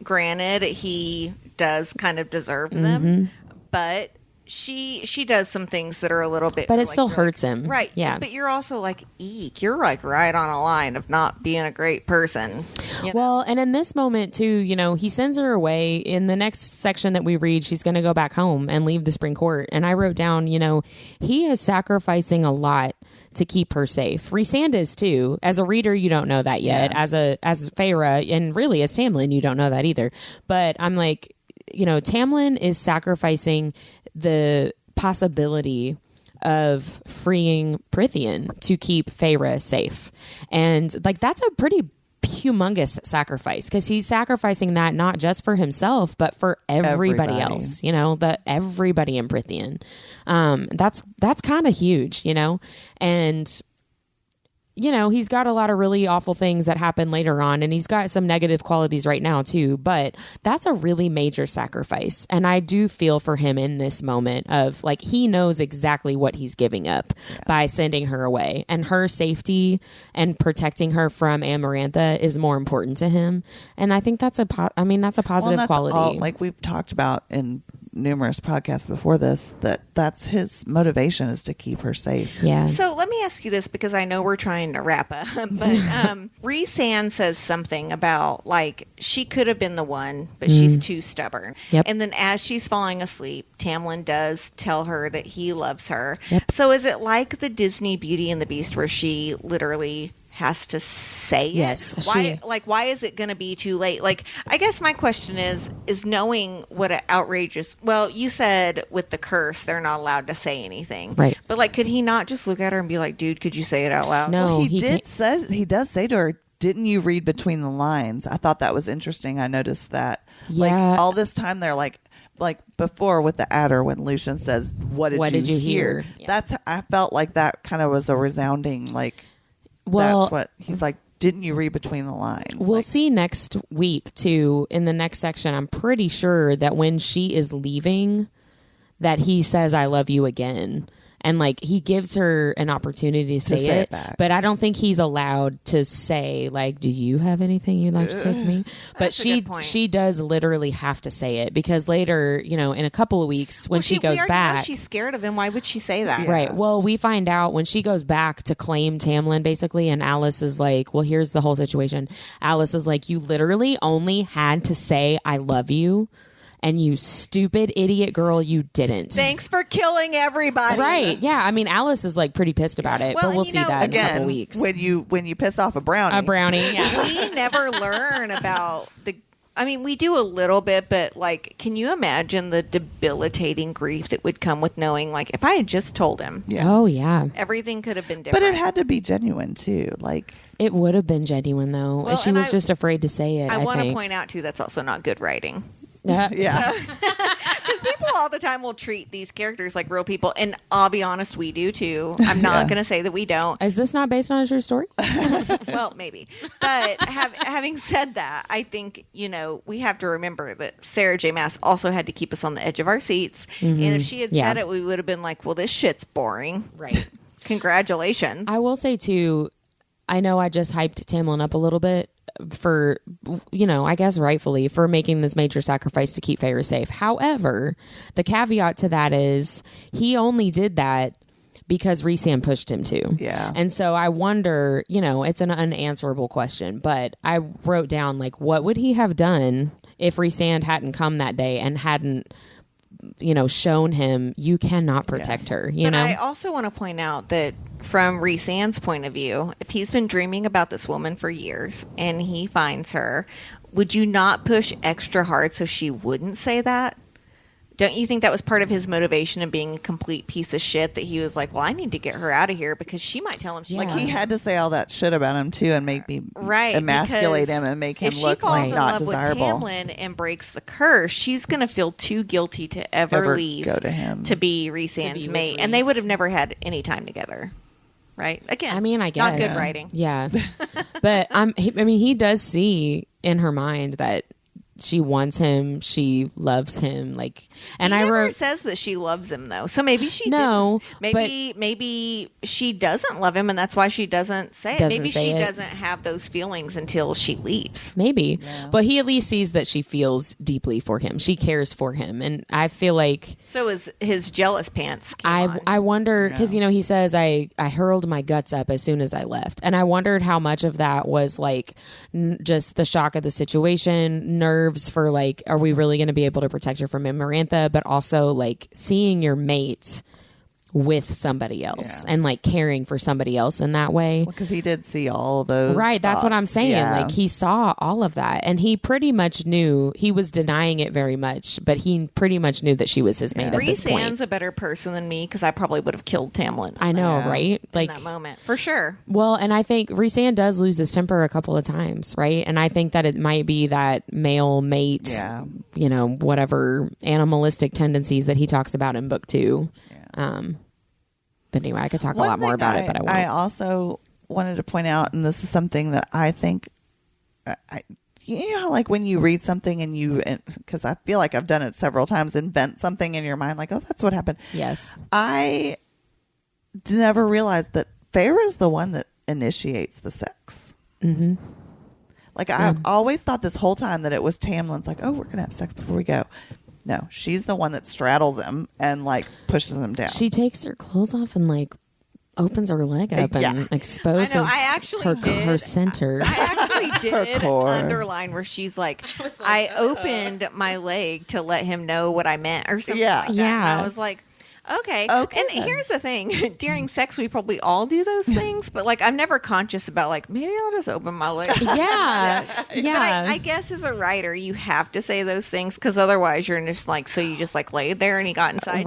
granted, he does kind of deserve them, but she does some things that are a little bit, but it still hurts him, right? Yeah, but you're also like, eek, you're like right on a line of not being a great person. Well, and in this moment too, he sends her away. In the next section that we read, she's going to go back home and leave the spring court. And I wrote down, he is sacrificing a lot to keep her safe. Rhysand is too. As a reader, you don't know that yet. Yeah. As Feyre, and really as Tamlin, you don't know that either. But I'm like, Tamlin is sacrificing the possibility of freeing Prythian to keep Feyre safe. And like, that's a pretty humongous sacrifice because he's sacrificing that not just for himself, but for everybody else, everybody in Prythian. That's kind of huge, and he's got a lot of really awful things that happen later on, and he's got some negative qualities right now too, but that's a really major sacrifice. And I do feel for him in this moment of like, he knows exactly what he's giving up by sending her away, and her safety and protecting her from Amarantha is more important to him. And I think that's a positive quality. Like we've talked about in numerous podcasts before this, that's his motivation, is to keep her safe. Yeah. So let me ask you this, because I know we're trying to wrap up, but Rhysand says something about like she could have been the one, but she's too stubborn. Yep. And then as she's falling asleep, Tamlin does tell her that he loves her. Yep. So is it like the Disney Beauty and the Beast where she literally has to say yes, it? Why is it going to be too late? Like, I guess my question is knowing what an outrageous, well, you said with the curse, they're not allowed to say anything. Right. But like, could he not just look at her and be like, dude, could you say it out loud? No, well, he does say to her, "Didn't you read between the lines?" I thought that was interesting. I noticed that. Yeah. Like all this time they're like before with the adder, when Lucian says, what did you hear? Yeah. I felt like that kind of was a resounding, like, well, that's what he's like, didn't you read between the lines? We'll see next week too, in the next section. I'm pretty sure that when she is leaving, that he says, "I love you" again. and like he gives her an opportunity to say it back. but I don't think he's allowed to say like, do you have anything you'd like to say to me? But That's a good point. she does literally have to say it, because later, you know, in a couple of weeks when she goes we already know back, she's scared of him. Why would she say that? right. Well, we find out when she goes back to claim Tamlin, basically, and Alice is like, well, here's the whole situation. Alice is like, you literally only had to say, I love you. And you stupid idiot girl, you didn't. Thanks for killing everybody. Right. Yeah. I mean, Alice is like pretty pissed about it, Well, but we'll you see know, that in a couple Again, weeks. when you piss off a brownie. A brownie. Yeah. We never learn about the. I mean, we do a little bit, but like, can you imagine the debilitating grief that would come with knowing, like, if I had just told him, Yeah. Oh, yeah. everything could have been different. But it had to be genuine too. Like, It would have been genuine, though. Well, She and was just afraid to say it. I want to think. point out too that's also not good writing. Yeah. yeah. Because people all the time will treat these characters like real people, and I'll be honest, we do too. I'm not Yeah. going to say that we don't. Is this not based on a true story? Well, maybe. But having said that, I think, you know, we have to remember that Sarah J. Maas also had to keep us on the edge of our seats. And if she had Yeah. said it, we would have been like, well, this shit's boring. Right. Congratulations. I will say, too, I know I just hyped Tamlin up a little bit for, you know, I guess rightfully, for making this major sacrifice to keep Feyre safe. However, the caveat to that is he only did that because Rhysand pushed him to. Yeah. And so I wonder, you know, it's an unanswerable question, but I wrote down, like, what would he have done if Rhysand hadn't come that day and hadn't, you know, shown him you cannot protect her, you but know? I also want to point out that from Rhysand's point of view, if he's been dreaming about this woman for years and he finds her, would you not push extra hard so she wouldn't say that? Don't you think that was part of his motivation of being a complete piece of shit, that he was like, well, I need to get her out of here because she might tell him she Yeah. Like he had to say all that shit about him too, and make me emasculate because him and make him if look she falls like in not love desirable. with Tamlin and breaks the curse, she's going to feel too guilty to ever leave go to him. to be Rhysand's with mate, and they Rhys. would have never had any time together. Right? Again, I mean, I guess not good writing. Yeah, but he does see in her mind that she wants him, she loves him, like, and He I never wrote. says that she loves him though, so maybe she No, didn't. Maybe she doesn't love him, and that's why she doesn't say it. Doesn't Maybe say she it. doesn't have those feelings until she leaves. Maybe, but he at least sees that she feels deeply for him. She cares for him, and I feel like So is his jealous pants. Came on. I wonder, because you know he says I hurled my guts up as soon as I left, and I wondered how much of that was like just the shock of the situation, nerves for like, are we really going to be able to protect her from Amarantha, but also like seeing your mate with somebody else Yeah. and like caring for somebody else in that way. Because he did see all those. Right, that's what I'm thoughts. saying. Yeah. Like he saw all of that, and he pretty much knew. He was denying it very much, but he pretty much knew that she was his mate at this point. Rhysand's a better person than me because I probably would have killed Tamlin. I know, Yeah. right? In that moment, for sure. Well, and I think Rhysand does lose his temper a couple of times, right? And I think that it might be that male mate, Yeah. you know, whatever animalistic tendencies that he talks about in book 2. But anyway, I could talk a lot more about it, but I won't. I also wanted to point out, and this is something that I think, you know, how like when you read something and you, because I feel like I've done it several times, invent something in your mind, like, oh, that's what happened. Yes. I never realized that Feyre is the one that initiates the sex. Mm-hmm. Like I've always thought this whole time that it was Tamlin's like, oh, we're gonna have sex before we go. No, she's the one that straddles him and like pushes him down. She takes her clothes off and like opens her leg up Yeah. and exposes I know, I actually her did. center. I actually did core. underline where she's like, I opened my leg to let him know what I meant or something Yeah. like that. Yeah. And I was like, okay. Okay. And here's the thing. During sex, we probably all do those things, but like I'm never conscious about like, maybe I'll just open my leg. Yeah. But Yeah. I guess as a writer, you have to say those things because otherwise you're just like, so you just like laid there and he got inside you?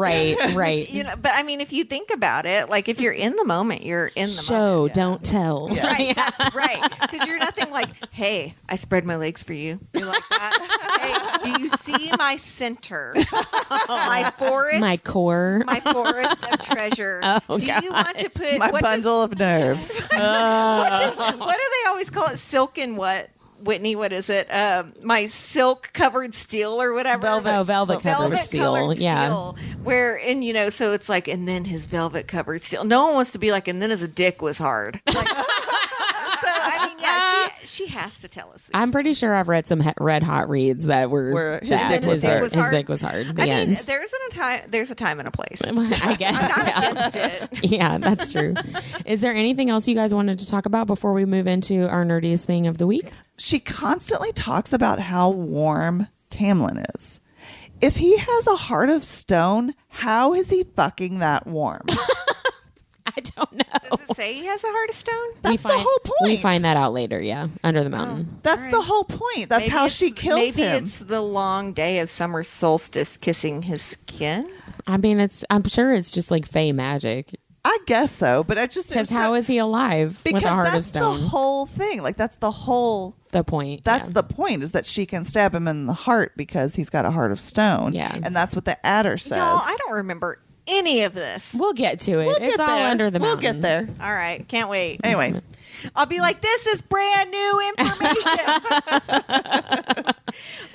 Right. You know, but I mean, if you think about it, like if you're in the moment, you're in the moment. Show, don't tell. Right, that's right. Because you're nothing like, hey, I spread my legs for you. You're like that. Hey, do you see my center? My forest? My core. My forest of treasure. Oh, do you want to put My what bundle of nerves. what do they always call it? Silk and what? Whitney, what is it? My silk covered steel or whatever. Velvet covered steel. Yeah. Where, and so it's like, and then his velvet covered steel. No one wants to be like, and then his dick was hard. Like, so, I mean, yeah, she has to tell us this. I'm pretty sure I've read some red hot reads that were his dick was hard. His dick was hard. The end. Mean, there's a time and a place. I guess. I'm not against it. Yeah, that's true. Is there anything else you guys wanted to talk about before we move into our nerdiest thing of the week? She constantly talks about how warm Tamlin is. If he has a heart of stone, how is he fucking that warm? I don't know. Does it say he has a heart of stone? That's the whole point. We find that out later, yeah. Under the mountain. That's the whole point. That's how she kills him. Maybe it's the long day of summer solstice kissing his skin. I mean, I'm sure it's just like fey magic. I guess so, but I just... Because how is he alive with a heart of stone? That's the whole thing. Like, that's the whole... The point. That's the point, is that she can stab him in the heart because he's got a heart of stone. Yeah. And that's what the adder says. Y'all, I don't remember any of this. We'll get to it. It's all under the mountain. We'll get there. All right. Can't wait. Anyways. I'll be like, this is brand new information.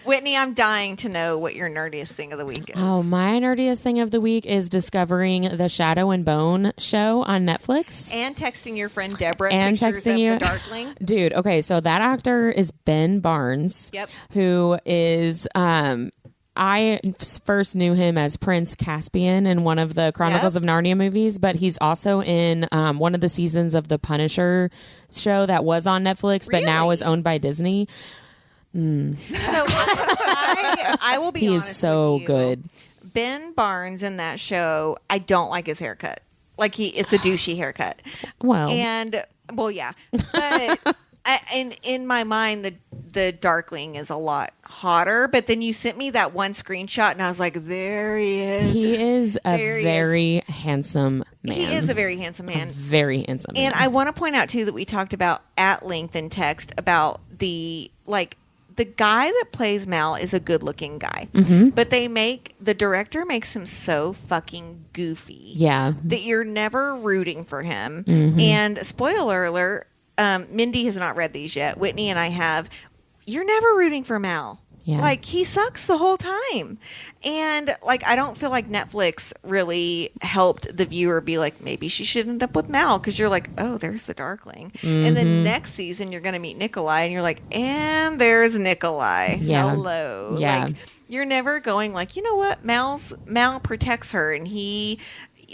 Whitney, I'm dying to know what your nerdiest thing of the week is. Oh, my nerdiest thing of the week is discovering the Shadow and Bone show on Netflix. And texting your friend Deborah and pictures texting of you. the Darkling. Dude, okay, so that actor is Ben Barnes. Yep. Who is... I first knew him as Prince Caspian in one of the Chronicles of Narnia movies, but he's also in one of the seasons of the Punisher show that was on Netflix, but now is owned by Disney. So I will be he honest is so with you. good. Ben Barnes in that show, I don't like his haircut. Like it's a douchey haircut. Well, yeah, but in my mind, the Darkling is a lot hotter. But then you sent me that one screenshot, and I was like, there he is. He is a very handsome man. He is a very handsome man. Very handsome man. And I want to point out too that we talked about at length in text about the guy that plays Mal is a good-looking guy, but the director makes him so fucking goofy, that you're never rooting for him. And spoiler alert, Mindy has not read these yet. Whitney and I have. You're never rooting for Mal. Yeah. Like, he sucks the whole time. And, like, I don't feel like Netflix really helped the viewer be like, maybe she should end up with Mal. Because you're like, oh, there's the Darkling. And then next season, you're going to meet Nikolai. And you're like, and there's Nikolai. Yeah. Hello. Yeah. Like, you're never going like, you know what? Mal protects her. And he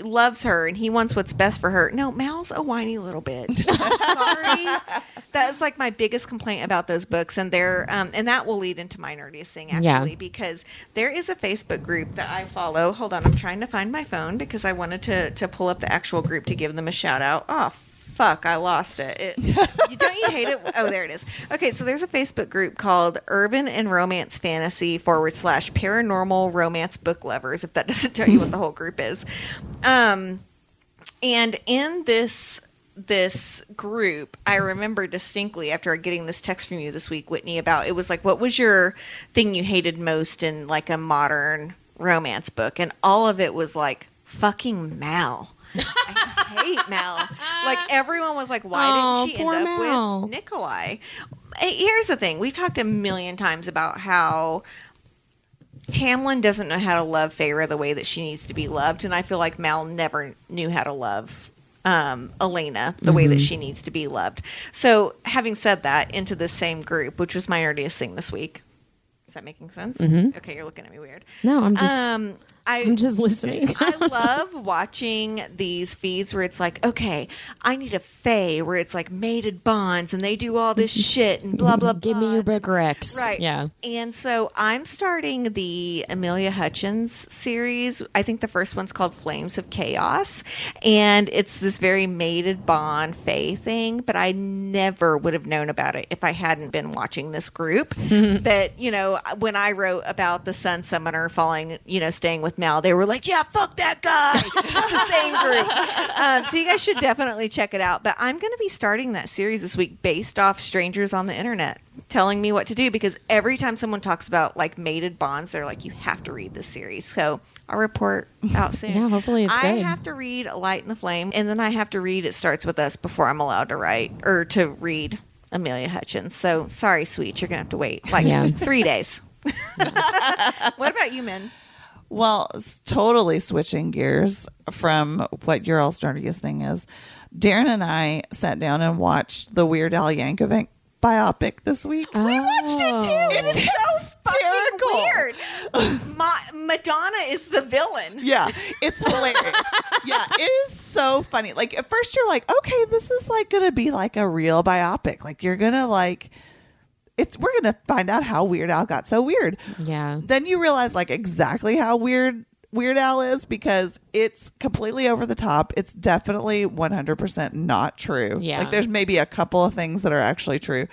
loves her and he wants what's best for her. No, Mal's a whiny little bitch. I'm sorry. That is like my biggest complaint about those books, and they're and that will lead into my nerdiest thing actually, because there is a Facebook group that I follow. Hold on, I'm trying to find my phone because I wanted to pull up the actual group to give them a shout out. Oh fuck, I lost it. Don't you hate it? Oh, there it is. Okay, so there's a Facebook group called Urban and Romance Fantasy / Paranormal Romance Book Lovers, if that doesn't tell you what the whole group is. And in this group, I remember distinctly after getting this text from you this week, Whitney, about it was like, what was your thing you hated most in like a modern romance book? And all of it was like, fucking Mal. I hate Mal. Like, everyone was like, why didn't she end up Mal with Nikolai? Here's the thing. We've talked a million times about how Tamlin doesn't know how to love Feyre the way that she needs to be loved. And I feel like Mal never knew how to love Elena the way that she needs to be loved. So having said that, into this same group, which was my nerdiest thing this week. Is that making sense? Okay, you're looking at me weird. No, I'm just listening. I love watching these feeds where it's like, okay, I need a fae where it's like mated bonds and they do all this shit and blah, blah, blah. Give me your book, Rex. Right. Yeah. And so I'm starting the Amelia Hutchins series. I think the first one's called Flames of Chaos. And it's this very mated bond fae thing, but I never would have known about it if I hadn't been watching this group. That, you know, when I wrote about the Sun Summoner staying with Mal, they were like, yeah, fuck that guy. It's the same group. So you guys should definitely check it out. But I'm going to be starting that series this week based off strangers on the internet telling me what to do, because every time someone talks about like mated bonds, they're like, you have to read this series. So I'll report out soon. Yeah, hopefully it's good. I have to read A Light in the Flame, and then I have to read It Starts With Us before I'm allowed to write or to read Amelia Hutchins. So sorry, sweet, you're gonna have to wait like Yeah. 3 days. What about you, Min? Well, totally switching gears from what your all's nerdiest thing is. Darren and I sat down and watched the Weird Al Yankovic biopic this week. Oh. We watched it too. It's so hysterical. fucking weird. Madonna is the villain. Yeah, it's hilarious. Yeah, it is so funny. Like at first you're like, okay, this is like gonna be like a real biopic. Like you're gonna like we're gonna find out how Weird Al got so weird. Yeah. Then you realize like exactly how Weird Al is, because it's completely over the top. It's definitely 100% not true. Yeah. Like there's maybe a couple of things that are actually true.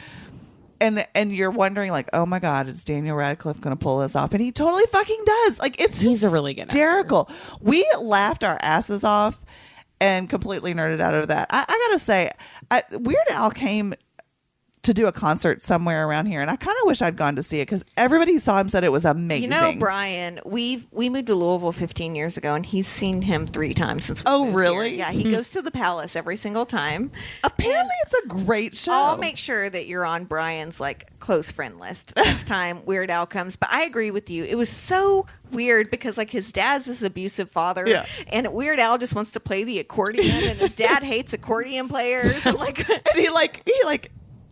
And you're wondering like, oh my God, is Daniel Radcliffe going to pull this off? And he totally fucking does. Like he's a really good actor. hysterical. We laughed our asses off and completely nerded out of that. I gotta say, Weird Al came to do a concert somewhere around here, and I kind of wish I'd gone to see it because everybody who saw him said it was amazing. You know, Brian, we moved to Louisville 15 years ago, and he's seen him 3 times since we moved really? here. Yeah, he goes to the Palace every single time. Apparently, it's a great show. I'll make sure that you're on Brian's like close friend list next time Weird Al comes. But I agree with you. It was so weird because like his dad's this abusive father, and Weird Al just wants to play the accordion, and his dad hates accordion players, and like and he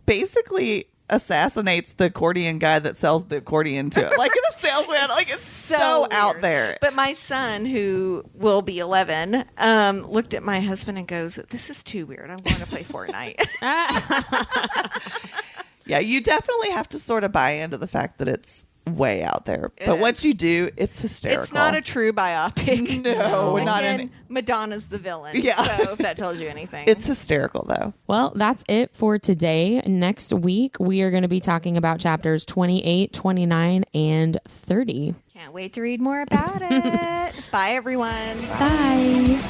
basically assassinates the accordion guy that sells the accordion to it. Like the salesman. Like it's so out weird. there. But my son, who will be 11, looked at my husband and goes, "This is too weird. I'm going to play Fortnite." Yeah, you definitely have to sort of buy into the fact that it's way out there. But once you do, it's hysterical. It's not a true biopic. No, not Again, any. Madonna's the villain. Yeah. So if that tells you anything. It's hysterical, though. Well, that's it for today. Next week, we are going to be talking about chapters 28, 29, and 30. Can't wait to read more about it. Bye, everyone. Bye.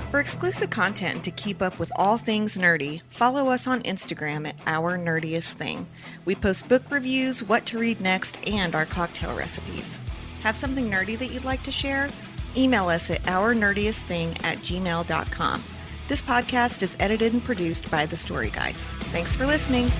For exclusive content and to keep up with all things nerdy, follow us on Instagram at Our Nerdiest Thing. We post book reviews, what to read next, and our cocktail recipes. Have something nerdy that you'd like to share? Email us at ournerdiestthing@gmail.com. This podcast is edited and produced by The Story Guides. Thanks for listening.